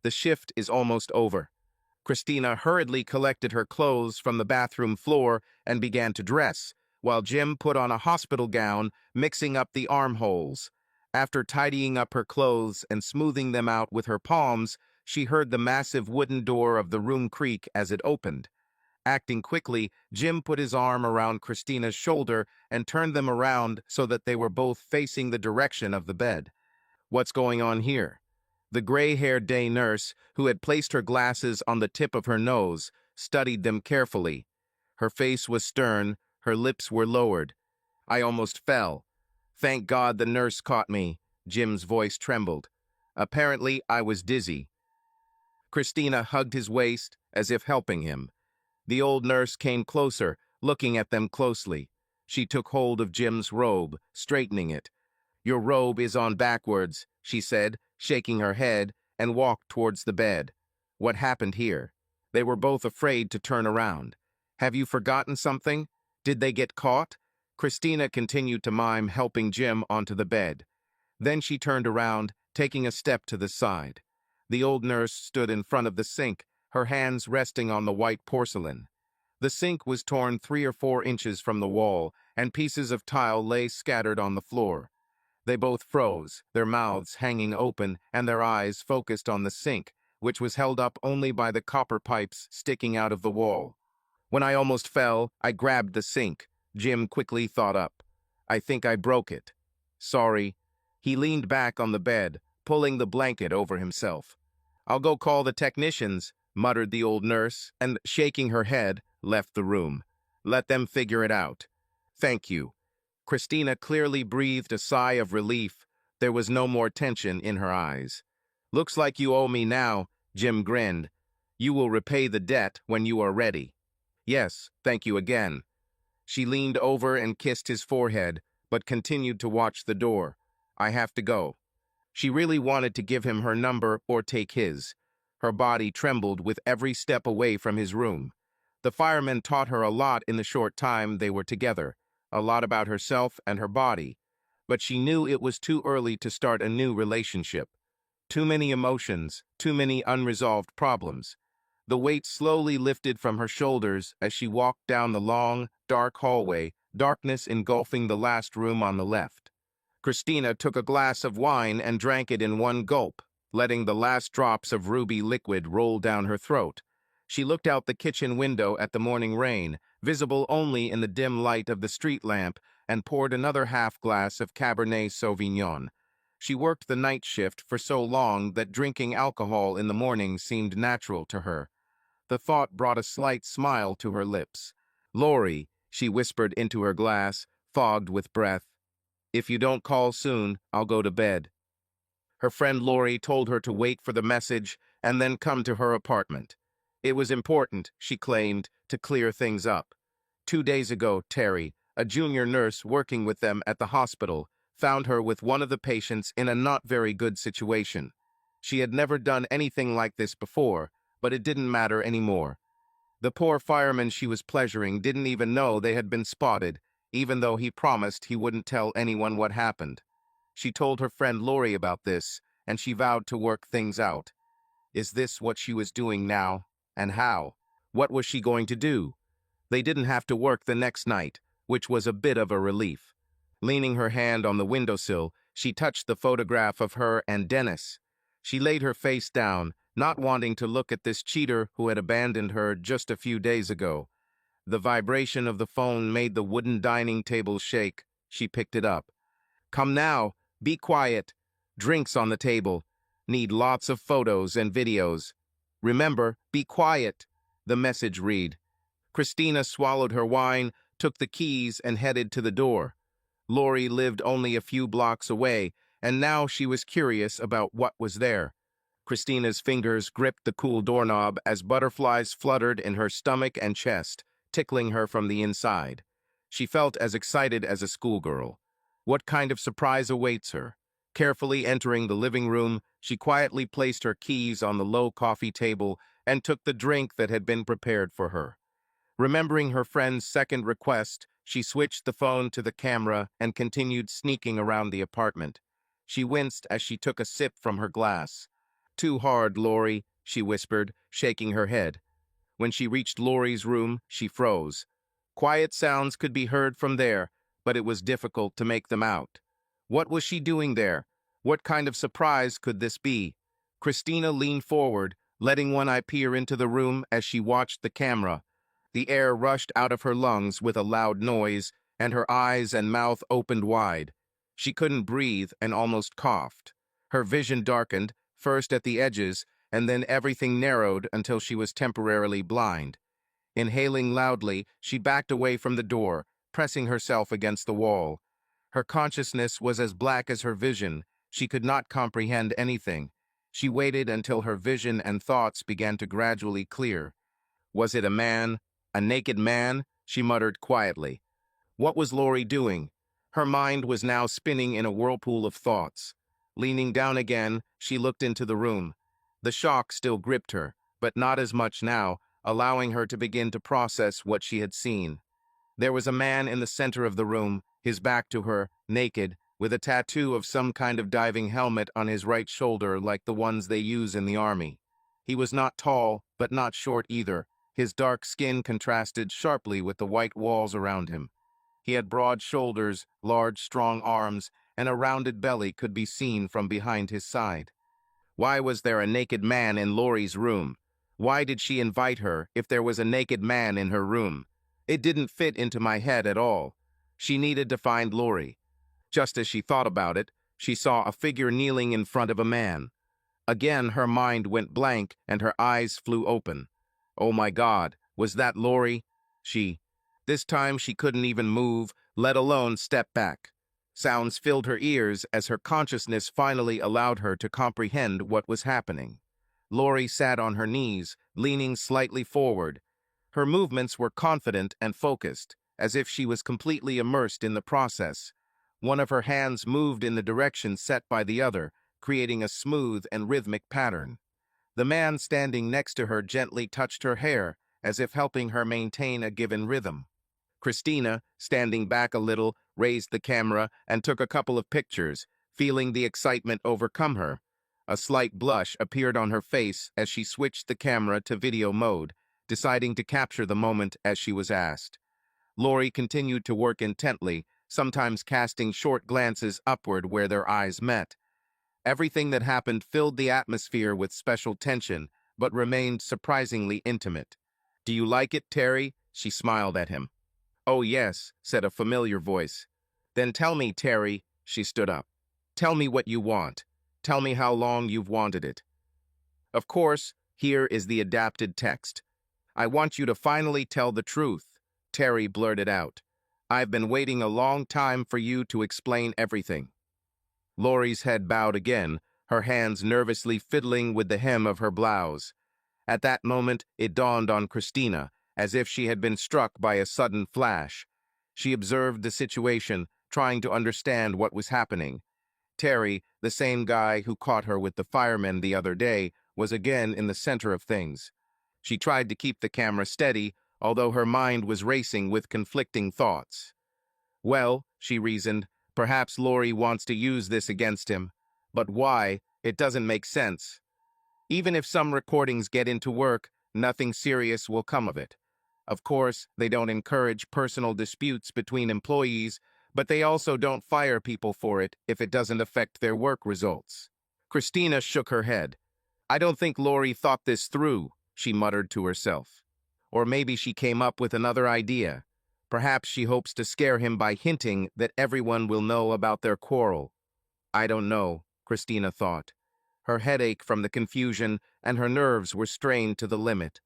The shift is almost over. Christina hurriedly collected her clothes from the bathroom floor and began to dress, while Jim put on a hospital gown, mixing up the armholes. After tidying up her clothes and smoothing them out with her palms, she heard the massive wooden door of the room creak as it opened. Acting quickly, Jim put his arm around Christina's shoulder and turned them around so that they were both facing the direction of the bed. What's going on here? The gray-haired day nurse, who had placed her glasses on the tip of her nose, studied them carefully. Her face was stern, her lips were lowered. I almost fell. Thank God the nurse caught me. Jim's voice trembled. Apparently, I was dizzy. Christina hugged his waist, as if helping him. The old nurse came closer, looking at them closely. She took hold of Jim's robe, straightening it. "Your robe is on backwards," she said, shaking her head, and walked towards the bed. What happened here? They were both afraid to turn around. "Have you forgotten something? Did they get caught?" Christina continued to mime, helping Jim onto the bed. Then she turned around, taking a step to the side. The old nurse stood in front of the sink, her hands resting on the white porcelain. The sink was torn 3 or 4 inches from the wall, and pieces of tile lay scattered on the floor. They both froze, their mouths hanging open and their eyes focused on the sink, which was held up only by the copper pipes sticking out of the wall. "When I almost fell, I grabbed the sink," Jim quickly thought up. "I think I broke it. Sorry." He leaned back on the bed, pulling the blanket over himself. "I'll go call the technicians," muttered the old nurse, and, shaking her head, left the room. "Let them figure it out." "Thank you." Christina clearly breathed a sigh of relief. There was no more tension in her eyes. "Looks like you owe me now," Jim grinned. "You will repay the debt when you are ready." "Yes, thank you again." She leaned over and kissed his forehead, but continued to watch the door. "I have to go." She really wanted to give him her number or take his. Her body trembled with every step away from his room. The fireman taught her a lot in the short time they were together, a lot about herself and her body. But she knew it was too early to start a new relationship. Too many emotions, too many unresolved problems. The weight slowly lifted from her shoulders as she walked down the long, dark hallway, darkness engulfing the last room on the left. Christina took a glass of wine and drank it in one gulp, letting the last drops of ruby liquid roll down her throat. She looked out the kitchen window at the morning rain, visible only in the dim light of the street lamp, and poured another half-glass of Cabernet Sauvignon. She worked the night shift for so long that drinking alcohol in the morning seemed natural to her. The thought brought a slight smile to her lips. "Lori," she whispered into her glass, fogged with breath, "if you don't call soon, I'll go to bed." Her friend Lori told her to wait for the message and then come to her apartment. It was important, she claimed, to clear things up. 2 days ago, Terry, a junior nurse working with them at the hospital, found her with one of the patients in a not very good situation. She had never done anything like this before, but it didn't matter anymore. The poor fireman she was pleasuring didn't even know they had been spotted, even though he promised he wouldn't tell anyone what happened. She told her friend Lori about this, and she vowed to work things out. Is this what she was doing now? And how? What was she going to do? They didn't have to work the next night, which was a bit of a relief. Leaning her hand on the windowsill, she touched the photograph of her and Dennis. She laid her face down, not wanting to look at this cheater who had abandoned her just a few days ago. The vibration of the phone made the wooden dining table shake. She picked it up. "Come now. Be quiet. Drinks on the table. Need lots of photos and videos. Remember, be quiet," the message read. Christina swallowed her wine, took the keys, and headed to the door. Lori lived only a few blocks away, and now she was curious about what was there. Christina's fingers gripped the cool doorknob as butterflies fluttered in her stomach and chest, tickling her from the inside. She felt as excited as a schoolgirl. What kind of surprise awaits her? Carefully entering the living room, she quietly placed her keys on the low coffee table and took the drink that had been prepared for her. Remembering her friend's second request, she switched the phone to the camera and continued sneaking around the apartment. She winced as she took a sip from her glass. "Too hard, Lori," she whispered, shaking her head. When she reached Lori's room, she froze. Quiet sounds could be heard from there, but it was difficult to make them out. What was she doing there? What kind of surprise could this be? Christina leaned forward, letting one eye peer into the room as she watched the camera. The air rushed out of her lungs with a loud noise, and her eyes and mouth opened wide. She couldn't breathe and almost coughed. Her vision darkened, first at the edges, and then everything narrowed until she was temporarily blind. Inhaling loudly, she backed away from the door, pressing herself against the wall. Her consciousness was as black as her vision. She could not comprehend anything. She waited until her vision and thoughts began to gradually clear. Was it a man? A naked man? She muttered quietly. What was Lori doing? Her mind was now spinning in a whirlpool of thoughts. Leaning down again, she looked into the room. The shock still gripped her, but not as much now, allowing her to begin to process what she had seen. There was a man in the center of the room, his back to her, naked, with a tattoo of some kind of diving helmet on his right shoulder like the ones they use in the army. He was not tall, but not short either. His dark skin contrasted sharply with the white walls around him. He had broad shoulders, large, strong arms, and a rounded belly could be seen from behind his side. Why was there a naked man in Lori's room? Why did she invite her if there was a naked man in her room? It didn't fit into my head at all. She needed to find Lori. Just as she thought about it, she saw a figure kneeling in front of a man. Again, her mind went blank and her eyes flew open. Oh my God, was that Lori? This time she couldn't even move, let alone step back. Sounds filled her ears as her consciousness finally allowed her to comprehend what was happening. Lori sat on her knees, leaning slightly forward. Her movements were confident and focused, as if she was completely immersed in the process. One of her hands moved in the direction set by the other, creating a smooth and rhythmic pattern. The man standing next to her gently touched her hair, as if helping her maintain a given rhythm. Christina, standing back a little, raised the camera and took a couple of pictures, feeling the excitement overcome her. A slight blush appeared on her face as she switched the camera to video mode, deciding to capture the moment as she was asked. Lori continued to work intently, sometimes casting short glances upward where their eyes met. Everything that happened filled the atmosphere with special tension, but remained surprisingly intimate. "Do you like it, Terry?" She smiled at him. "Oh yes," said a familiar voice. "Then tell me, Terry." She stood up. "Tell me what you want. Tell me how long you've wanted it." Of course, here is the adapted text. "I want you to finally tell the truth," Terry blurted out. "I've been waiting a long time for you to explain everything." Lori's head bowed again, her hands nervously fiddling with the hem of her blouse. At that moment, it dawned on Christina, as if she had been struck by a sudden flash. She observed the situation, trying to understand what was happening. Terry, the same guy who caught her with the firemen the other day, was again in the center of things. She tried to keep the camera steady, although her mind was racing with conflicting thoughts. Well, she reasoned, perhaps Lori wants to use this against him. But why? It doesn't make sense. Even if some recordings get into work, nothing serious will come of it. Of course, they don't encourage personal disputes between employees, but they also don't fire people for it if it doesn't affect their work results. Christina shook her head. "I don't think Lori thought this through," she muttered to herself. Or maybe she came up with another idea. Perhaps she hopes to scare him by hinting that everyone will know about their quarrel. I don't know, Christina thought. Her head ached from the confusion, and her nerves were strained to the limit.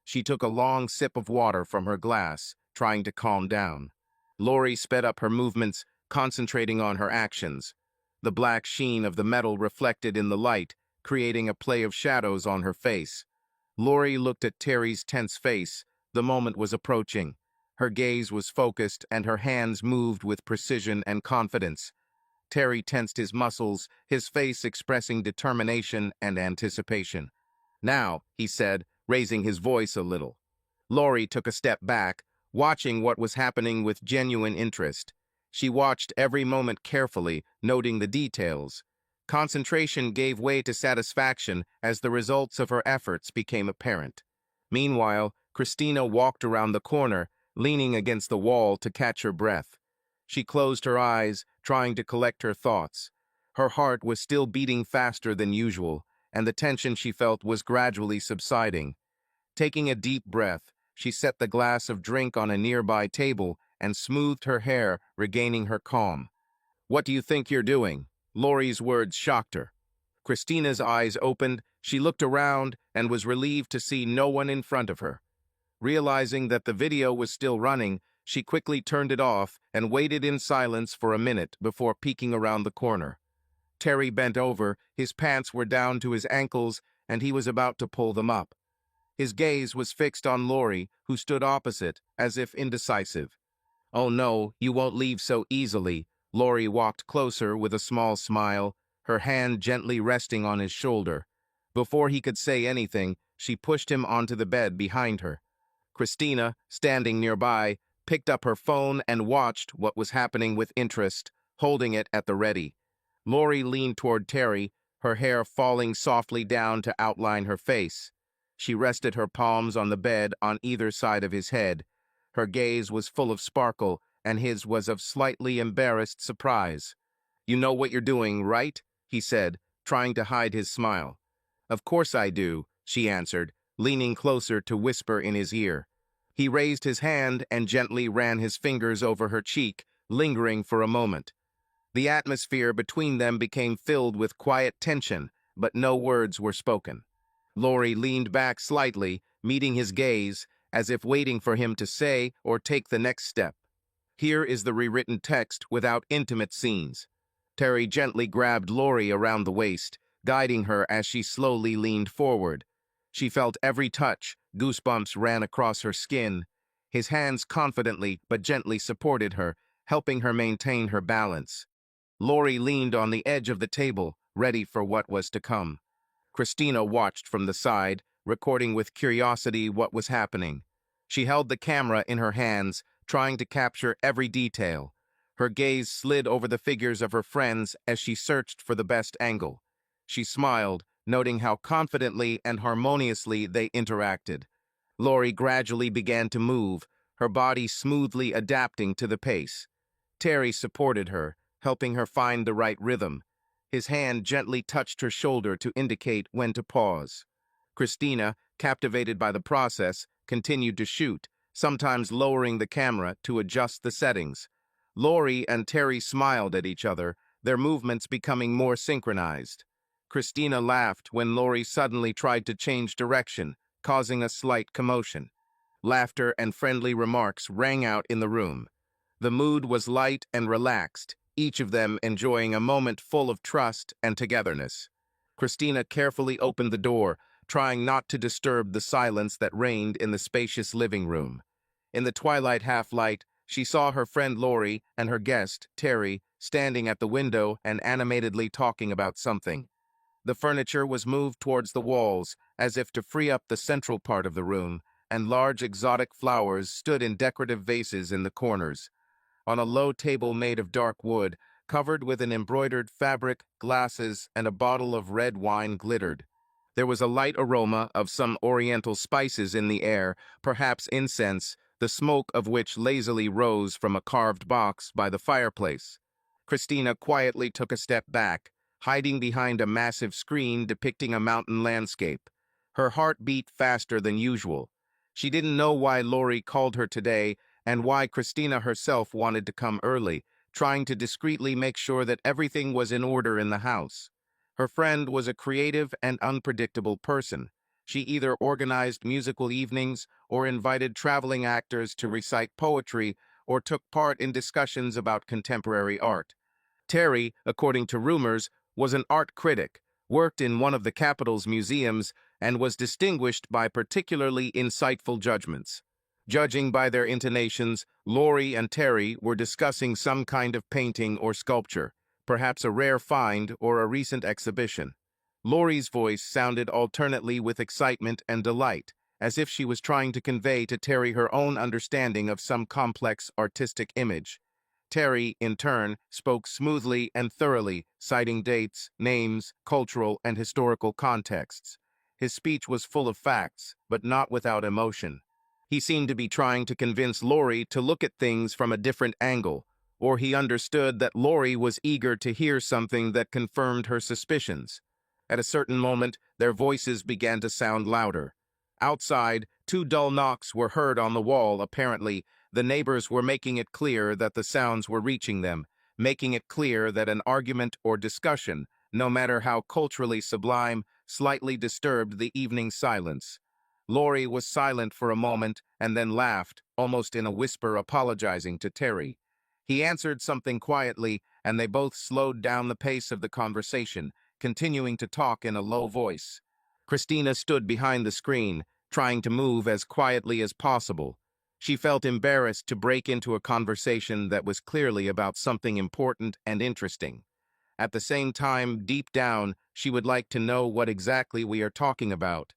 She took a long sip of water from her glass, trying to calm down. Lori sped up her movements, concentrating on her actions. The black sheen of the metal reflected in the light, creating a play of shadows on her face. Lori looked at Terry's tense face. The moment was approaching. Her gaze was focused, and her hands moved with precision and confidence. Terry tensed his muscles, his face expressing determination and anticipation. "Now," he said, raising his voice a little. Lori took a step back, watching what was happening with genuine interest. She watched every moment carefully, noting the details. Concentration gave way to satisfaction as the results of her efforts became apparent. Meanwhile, Christina walked around the corner, leaning against the wall to catch her breath. She closed her eyes, trying to collect her thoughts. Her heart was still beating faster than usual, and the tension she felt was gradually subsiding. Taking a deep breath, she set the glass of drink on a nearby table and smoothed her hair, regaining her calm. "What do you think you're doing?" Lori's words shocked her. Christina's eyes opened, she looked around and was relieved to see no one in front of her. Realizing that the video was still running, she quickly turned it off and waited in silence for a minute before peeking around the corner. Terry bent over, his pants were down to his ankles, and he was about to pull them up. His gaze was fixed on Lori, who stood opposite, as if indecisive. "Oh no, you won't leave so easily." Lori walked closer with a small smile, her hand gently resting on his shoulder. Before he could say anything, she pushed him onto the bed behind her. Christina, standing nearby, picked up her phone and watched what was happening with interest, holding it at the ready. Lori leaned toward Terry, her hair falling softly down to outline her face. She rested her palms on the bed on either side of his head. Her gaze was full of sparkle, and his was of slightly embarrassed surprise. "You know what you're doing, right?" he said, trying to hide his smile. "Of course I do," she answered, leaning closer to whisper in his ear. He raised his hand and gently ran his fingers over her cheek, lingering for a moment. The atmosphere between them became filled with quiet tension, but no words were spoken. Lori leaned back slightly, meeting his gaze, as if waiting for him to say or take the next step. Here is the rewritten text without intimate scenes. Terry gently grabbed Lori around the waist, guiding her as she slowly leaned forward. She felt every touch, goosebumps ran across her skin. His hands confidently but gently supported her, helping her maintain her balance. Lori leaned on the edge of the table, ready for what was to come. Christina watched from the side, recording with curiosity what was happening. She held the camera in her hands, trying to capture every detail. Her gaze slid over the figures of her friends as she searched for the best angle. She smiled, noting how confidently and harmoniously they interacted. Lori gradually began to move, her body smoothly adapting to the pace. Terry supported her, helping her find the right rhythm. His hand gently touched her shoulder to indicate when to pause. Christina, captivated by the process, continued to shoot, sometimes lowering the camera to adjust the settings. Lori and Terry smiled at each other, their movements becoming more synchronized. Christina laughed when Lori suddenly tried to change direction, causing a slight commotion. Laughter and friendly remarks rang out in the room. The mood was light and relaxed, each of them enjoying a moment full of trust and togetherness. Christina carefully opened the door, trying not to disturb the silence that reigned in the spacious living room. In the twilight half-light, she saw her friend Lori and her guest, Terry, standing at the window and animatedly talking about something. The furniture was moved towards the walls, as if to free up the central part of the room, and large exotic flowers stood in decorative vases in the corners. On a low table made of dark wood, covered with an embroidered fabric, glasses, and a bottle of red wine glittered. There was a light aroma of some oriental spices in the air, perhaps incense, the smoke of which lazily rose from a carved box by the fireplace. Christina quietly took a step back, hiding behind a massive screen depicting a mountain landscape. Her heart beat faster than usual. She didn't know why Lori called her today, and why Christina herself wanted to come early, trying to discreetly make sure that everything was in order in the house. Her friend was a creative and unpredictable person. She either organized musical evenings, or invited traveling actors to recite poetry, or took part in discussions about contemporary art. Terry, according to rumors, was an art critic, worked in one of the capital's museums, and was distinguished by particularly insightful judgments. Judging by their intonations, Lori and Terry were discussing some kind of painting or sculpture, perhaps a rare find or a recent exhibition. Lori's voice sounded alternately with excitement and delight, as if she was trying to convey to Terry her own understanding of some complex artistic image. Terry, in turn, spoke smoothly and thoroughly, citing dates, names, cultural and historical contexts. His speech was full of facts, but not without emotion. He seemed to be trying to convince Lori to look at things from a different angle, or he understood that Lori was eager to hear something that confirmed her suspicions. At a certain moment, their voices began to sound louder. Outside, two dull knocks were heard on the wall. Apparently, the neighbors were making it clear that the sounds were reaching them, making it clear that an argument or discussion, no matter how culturally sublime, slightly disturbed the evening silence. Lori was silent for a moment and then laughed, almost in a whisper, apologizing to Terry. He answered something quietly, and they both slowed down the pace of the conversation, continuing to talk in a low voice. Christina stood behind the screen, trying to move as quietly as possible. She felt embarrassed to break into a conversation that was clearly about something important and interesting. At the same time, deep down, she would like to know what exactly we are talking about.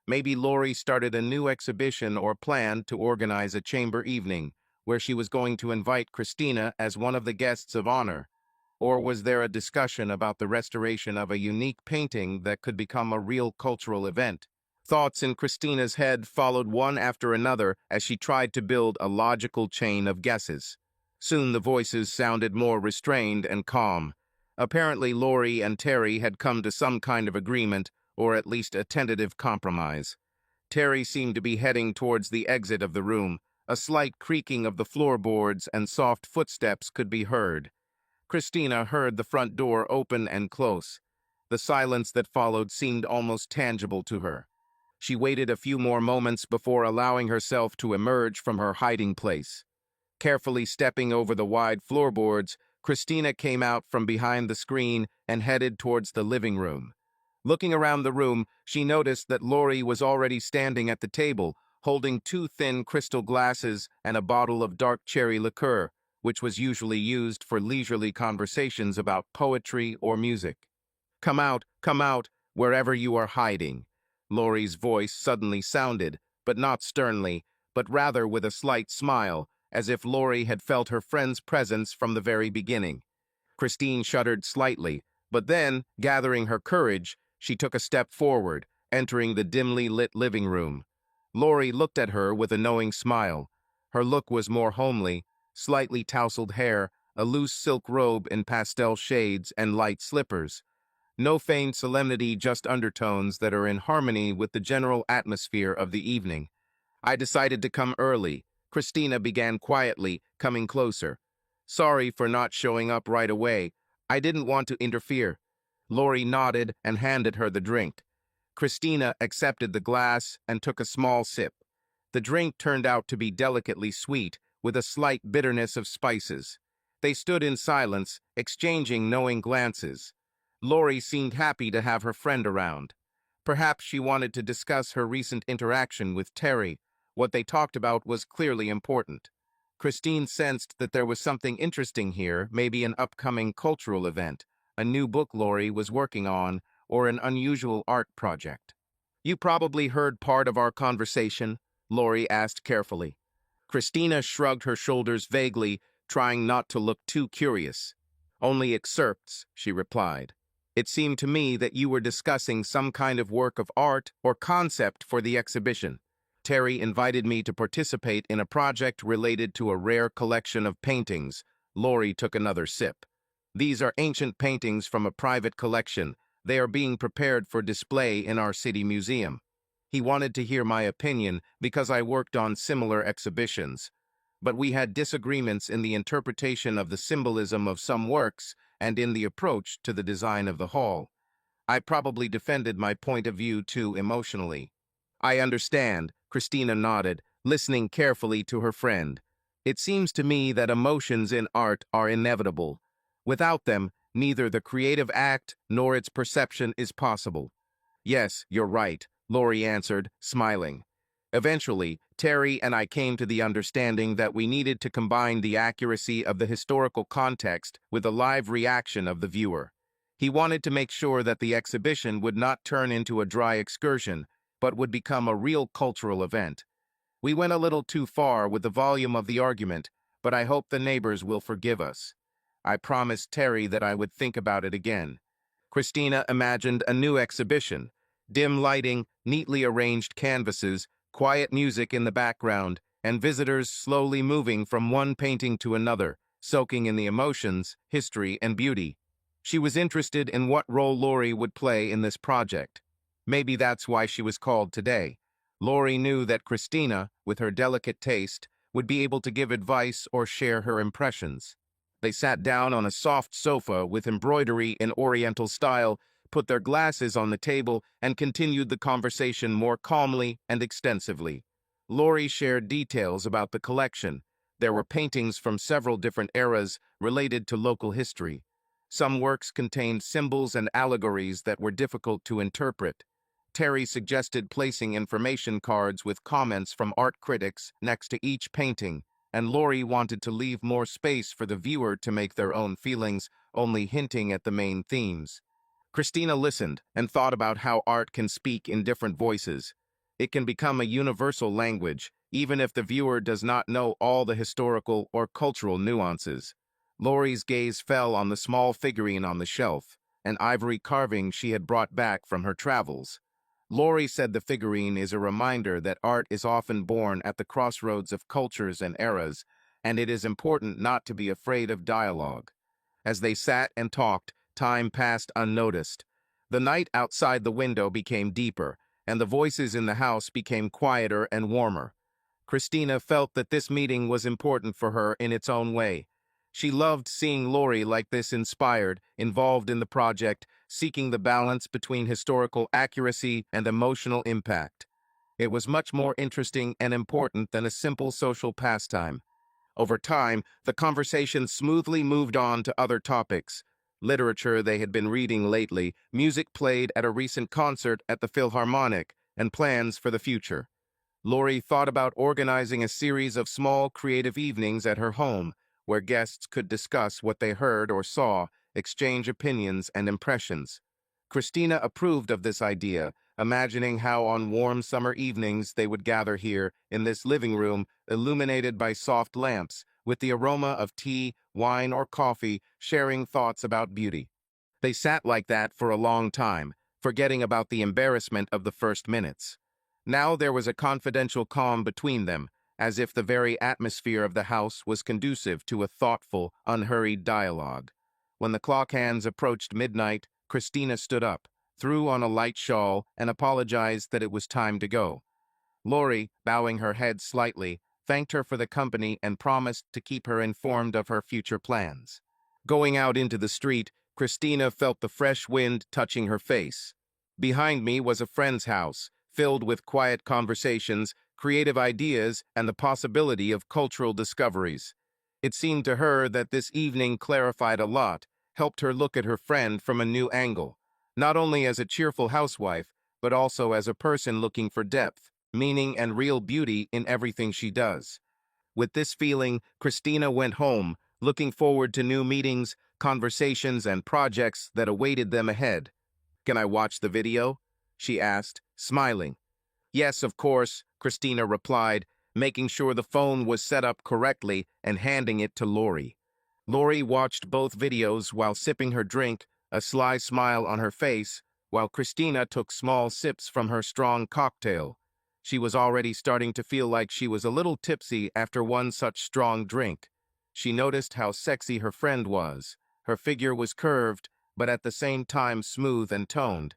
Maybe Lori started a new exhibition or planned to organize a chamber evening, where she was going to invite Christina as one of the guests of honor. Or was there a discussion about the restoration of a unique painting that could become a real cultural event? Thoughts in Christina's head followed one after another as she tried to build a logical chain of guesses. Soon the voices sounded more restrained and calm. Apparently Lori and Terry had come to some kind of agreement, or at least a tentative compromise. Terry seemed to be heading towards the exit of the room. A slight creaking of the floorboards and soft footsteps could be heard. Christina heard the front door open and close. The silence that followed seemed almost tangible to her. She waited a few more moments before allowing herself to emerge from her hiding place. Carefully stepping over the wide floorboards, Christina came out from behind the screen and headed towards the living room. Looking around the room, she noticed that Lori was already standing at the table, holding two thin crystal glasses and a bottle of dark cherry liqueur, which was usually used for leisurely conversations about poetry or music. Come out, wherever you are hiding." Lori's voice suddenly sounded, but not sternly, but rather with a slight smile, as if Lori had felt her friend's presence from the very beginning. Christine shuddered slightly, but then, gathering her courage, she took a step forward, entering the dimly lit living room. Lori looked at her with a knowing smile. Her look was more homely, slightly tousled hair, a loose silk robe in pastel shades, and light slippers. No feigned solemnity, just undertones that are in harmony with the general atmosphere of the evening. "I decided to come early," Christina began quietly, coming closer. "Sorry for not showing up right away. I didn't want to interfere." Lori nodded and handed her the drink. Christina accepted the glass and took a small sip. The drink turned out to be delicately sweet, with a slight bitterness of spices. They stood in silence, exchanging knowing glances. Lori seemed happy to have her friend around. Perhaps she wanted to discuss her recent interaction with Terry. What they talked about was clearly important. Christine sensed that there was something interesting here, maybe an upcoming cultural event, a new book Lori was working on, or an unusual art project. "You probably heard part of our conversation?" Lori asked carefully. Christina shrugged her shoulders vaguely, trying not to look too curious. "Only excerpts," she replied. "It seemed to me that you were discussing some kind of work of art or concept for the exhibition. Terry invited me to participate in a project related to a rare collection of paintings." Lori took another sip. "These are ancient paintings from a private collection. They are being prepared for display in our city museum. He wanted to hear my opinion because I worked on similar exhibitions. But we had disagreements in the interpretation of the symbolism of some works and in the approach to the design of the hall. I probably defended my point of view too emotionally." "I understand," Christina nodded, listening carefully to her friend. "It seems to me that emotions in art are inevitable. Without them, neither the creative act nor its perception is possible." "Yes, you're right," Lori answered, smiling. "Eventually, Terry and I came to the understanding that we needed to combine the accuracy of the historical context with the live reaction of the viewer. He wanted to make sure that the exhibition would not turn into a dry excursion, but would become a real cultural event. We went a little too far with the volume of the argument, but I hope the neighbors will forgive us. I promised Terry that I would think about it again." Christina imagined a new exhibition. Dim lighting, neatly arranged canvases, quiet music in the background, and visitors slowly moving from one painting to another, soaking in the emotions, history, and beauty. She was interested in what role Lori would play in this project. Maybe that's why she was called today. Lori knew that Christina, with her delicate taste, would be able to give advice or share her impressions. They sat down on a soft sofa with embroidery in Oriental style, put their glasses on the table, and continued the conversation more calmly and extensively. Lori shared details about the collection. There were paintings from several different eras related to local history. Some works contained symbols and allegories that were difficult to interpret. Terry suggested placing information cards with comments from art critics next to each painting, and Lori wanted to leave more space for the viewer to make their own feelings, only hinting at the main themes. Christina listened and thought about how art can speak in different voices. It can become a universal language, even if the viewer does not know all the historical or cultural nuances. Lori's gaze fell on the small figurine on the shelf, an ivory carving she had brought back from her travels. Lori said the figurine is a reminder that art is often born at the crossroads of cultures and eras, and it is important not to be afraid of dialogue. As they sat and talked, time passed unnoticed. The night outside the window became deeper, and the voices in the house became quieter and warmer. Christina felt that this meeting was important for her in its own way. She loved seeing Lori like this, inspired, involved in the project, seeking the balance between historical accuracy and emotional impact. It was much more interesting and important than a simple social pastime. Over time, the conversation smoothly moved on to other topics. Literature they had been reading lately, music played at a recent concert at the Philharmonic, and plans for the future. Lori thought about organizing a series of small creative evenings at her home, where guests could discuss what they heard or saw, exchange opinions and impressions. Christina approved of this idea, imagining how on warm summer evenings they would gather here in this living room, illuminated by soft lamps, with the aroma of tea, wine, or coffee, sharing thoughts about beauty. They sat like that for a long time, forgetting about the embarrassment of the first minutes. Now there was a confidential calm between them, as if the very atmosphere of the house was conducive to a thoughtful, unhurried dialogue. When the clock hands approached midnight, Christina stood up, threw on a light shawl, and apologized that it was time to go. Lori, bowing her head slightly, thanked her for the company and promised to keep her informed of her future plans. Going out into the street, Christina felt the fresh wind touching her face. Behind me was a friend's house, filled with quiet conversations, creative ideas, and the possibility of cultural discoveries. It seemed to her that this evening clarified a lot, helped her look at her friend from a new angle, not only as a cheerful housewife, but also as a person looking for depth, meaning, and real beauty in everything she does. With this feeling, Christina went home, looking forward to new meetings, conversations, and projects that awaited them ahead. "Can I watch the video?" she asked, smiling. "Yes, of course," Christina replied, making sure the phone was set up correctly and handing it to Lori. Lori watched both videos while sipping her drink, a sly smile on her face, while Christina took small sips from her strong cocktail. She was already starting to feel like she was a little tipsy after one such strong drink. She noticed how sexy her friend was. Her figure was curved, but at the same time smooth and toned.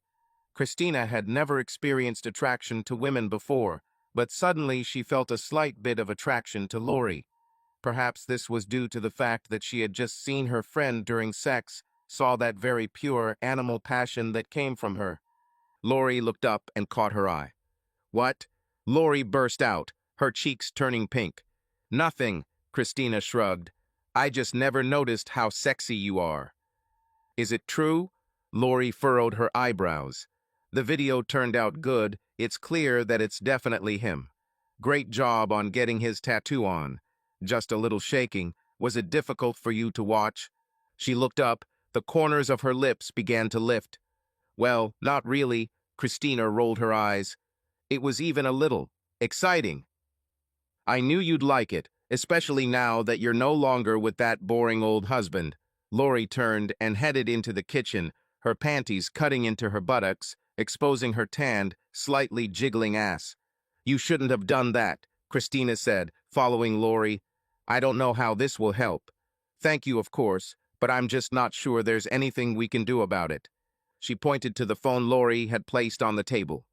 Christina had never experienced attraction to women before, but suddenly she felt a slight bit of attraction to Lori. Perhaps this was due to the fact that she had just seen her friend during sex, saw that very pure animal passion that came from her. Lori looked up and caught her eye. "What?" Lori burst out, her cheeks turning pink. "Nothing," Christina shrugged. "I just never noticed how sexy you are." "Is it true?" Lori furrowed her eyebrows. "The video turned out good. It's clear that it's definitely him. Great job on getting his tattoo on. Just a little shaking. Was it difficult for you to watch?" She looked up. The corners of her lips began to lift. "Well, not really." Christina rolled her eyes. "It was even a little exciting. I knew you'd like it, especially now that you're no longer with that boring old husband." Lori turned and headed into the kitchen, her panties cutting into her buttocks, exposing her tanned, slightly jiggling ass. "You shouldn't have done that," Christina said, following Lori. "I don't know how this will help. Thank you, of course, but I'm just not sure there's anything we can do about it." She pointed to the phone Lori had placed on the table.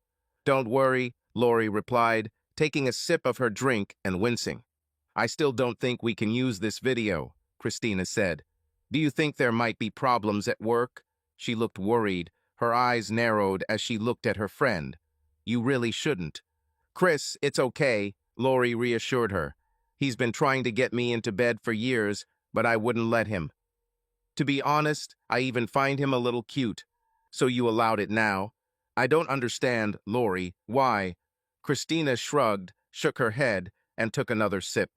"Don't worry," Lori replied, taking a sip of her drink and wincing. "I still don't think we can use this video," Christina said. "Do you think there might be problems at work?" She looked worried, her eyes narrowed as she looked at her friend. "You really shouldn't." "Chris, it's okay," Lori reassured her. "He's been trying to get me into bed for years, but I wouldn't let him. To be honest, I even find him a little cute." "So you allowed it now?" I don't understand, Lori. Why? Christina shrugged, shook her head, and took another sip.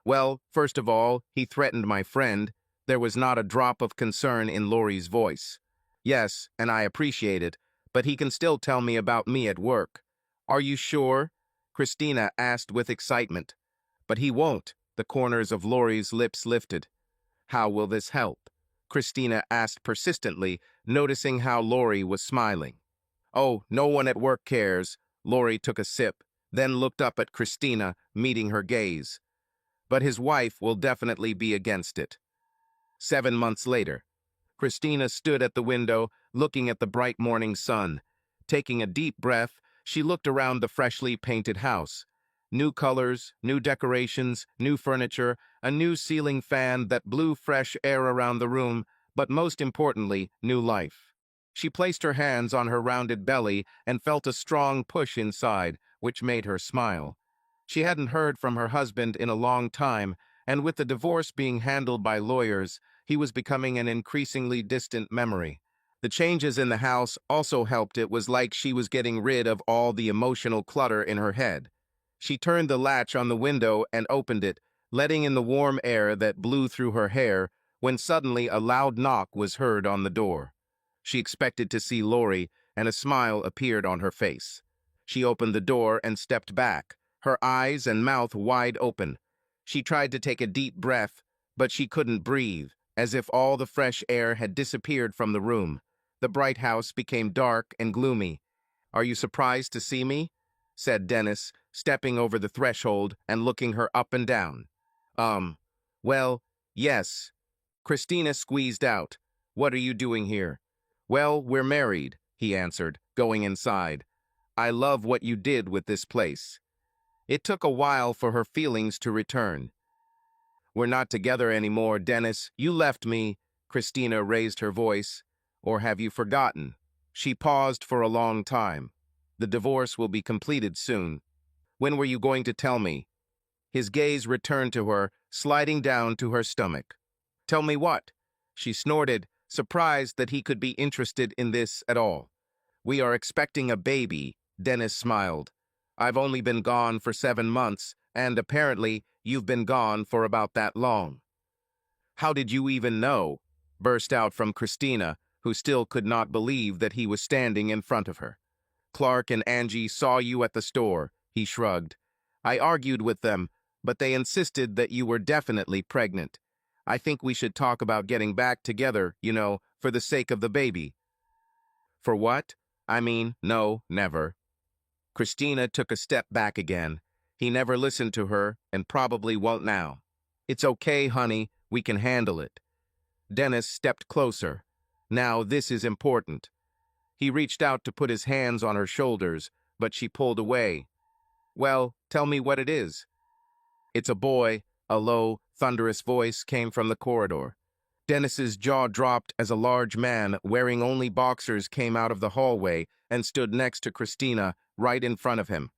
Well, first of all, he threatened my friend. There was not a drop of concern in Lori's voice. Yes, and I appreciate it, but he can still tell me about me at work. Are you sure? Christina asked with excitement. But he won't. The corners of Lori's lips lifted. How will this help? Christina asked persistently, noticing how Lori was smiling. Oh, no one at work cares. Lori took a sip, then looked up at Christina, meeting her gaze. But his wife will definitely be against it. 7 months later, Christina stood at the window, looking at the bright morning sun. Taking a deep breath, she looked around the freshly painted house. New colors, new decorations, new furniture, a new ceiling fan that blew fresh air around the room, but most importantly, new life. She placed her hands on her rounded belly and felt a strong push inside, which made her smile. She hadn't heard from her husband in a long time, and with the divorce being handled by lawyers, he was becoming an increasingly distant memory. The changes in the house also helped. It was like she was getting rid of all the emotional clutter in her head. She turned the latch on the window and opened it, letting in the warm air that blew through her hair, when suddenly a loud knock was heard on the door. She expected to see Lori, and a smile appeared on her face. She opened the door and stepped back, her eyes and mouth wide open. She tried to take a deep breath, but she couldn't breathe, as if all the fresh air had disappeared from the room. The bright house became dark and gloomy. "Are you surprised to see me?" said Dennis, stepping over the threshold and looking her up and down. Well, yes. Christina squeezed out. "What are you doing here?" "Well, we're married," he answered, going inside. "I love what you did with this place." It took a while for her feelings to return. "We're not together anymore, Dennis. You left me." Christina raised her voice. "Or have you forgotten?" She paused for a long time. "The divorce will be completed soon. When were you going to tell me?" His gaze returned to her, sliding down to her stomach. "Tell me what?" She snorted, surprised that he could be interested in this at all. "We are expecting a baby," Dennis smiled. "I've only been gone for 7 months, and apparently you've been gone for about that long." "How did you even know?" burst out from Christina, who still could not believe that he was standing in front of her. "Clark and Angie saw you at the store," he shrugged. "I argued with them, but they insisted that you were definitely pregnant. I think we should talk about getting back together, for the sake of the baby." "For what? I mean, no, never." Christina took a step back again. He never listened to her, and probably won't now. "It's okay, honey. We can handle it." Dennis stepped closer. "Now, this is important." He reached out to put his hands on her shoulders, but she pulled away. "Well, tell me what it is." "It's a boy." A low, thunderous voice came from the corridor. Dennis's jaw dropped as a large man wearing only boxers came out of the hallway and stood next to Christina, right in front of him.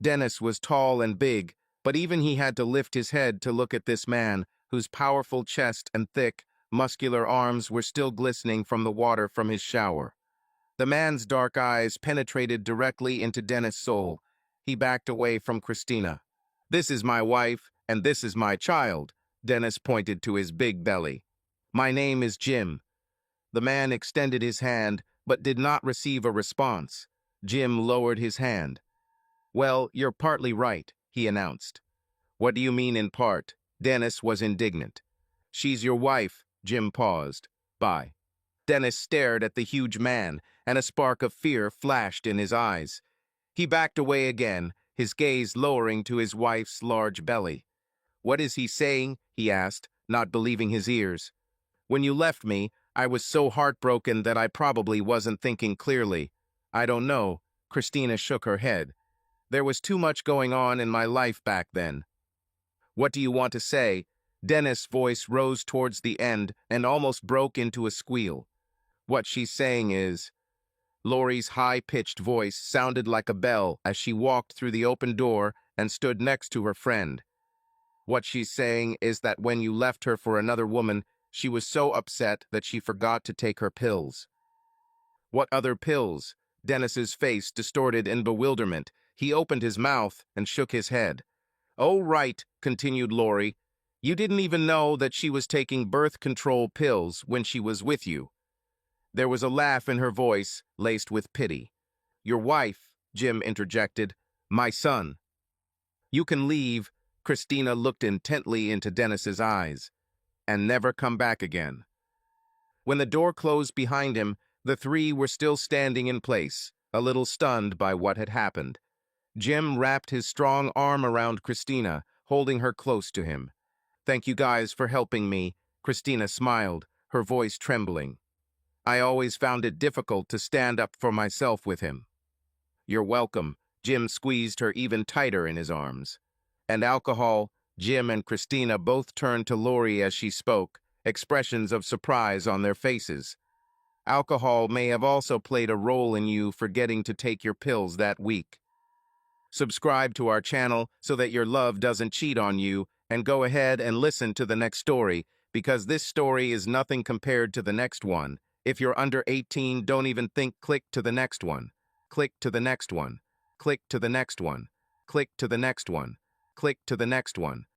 Dennis was tall and big, but even he had to lift his head to look at this man, whose powerful chest and thick, muscular arms were still glistening from the water from his shower. The man's dark eyes penetrated directly into Dennis' soul. He backed away from Christina. "This is my wife, and this is my child." Dennis pointed to his big belly. "My name is Jim." The man extended his hand, but did not receive a response. Jim lowered his hand. "Well, you're partly right," he announced. "What do you mean in part?" Dennis was indignant. "She's your wife." Jim paused. "Bye." Dennis stared at the huge man, and a spark of fear flashed in his eyes. He backed away again, his gaze lowering to his wife's large belly. "What is he saying?" he asked, not believing his ears. "When you left me, I was so heartbroken that I probably wasn't thinking clearly." "I don't know." Christina shook her head. "There was too much going on in my life back then." "What do you want to say?" Dennis' voice rose towards the end and almost broke into a squeal. "What she's saying is..." Lori's high-pitched voice sounded like a bell as she walked through the open door and stood next to her friend. "What she's saying is that when you left her for another woman, she was so upset that she forgot to take her pills." "What other pills?" Dennis's face distorted in bewilderment. He opened his mouth and shook his head. "Oh, right," continued Lori. "You didn't even know that she was taking birth control pills when she was with you." There was a laugh in her voice, laced with pity. "Your wife," Jim interjected. "My son." "You can leave." Christina looked intently into Dennis's eyes. "And never come back again." When the door closed behind him, the three were still standing in place, a little stunned by what had happened. Jim wrapped his strong arm around Christina, holding her close to him. "Thank you guys for helping me," Christina smiled, her voice trembling. "I always found it difficult to stand up for myself with him." "You're welcome." Jim squeezed her even tighter in his arms. "And alcohol?" Jim and Christina both turned to Lori as she spoke, expressions of surprise on their faces. "Alcohol may have also played a role in you forgetting to take your pills that week." Subscribe to our channel so that your love doesn't cheat on you, and go ahead and listen to the next story, because this story is nothing compared to the next one. If you're under 18, don't even think. Click to the next one. Click to the next one. Click to the next one. Click to the next one. Click to the next one.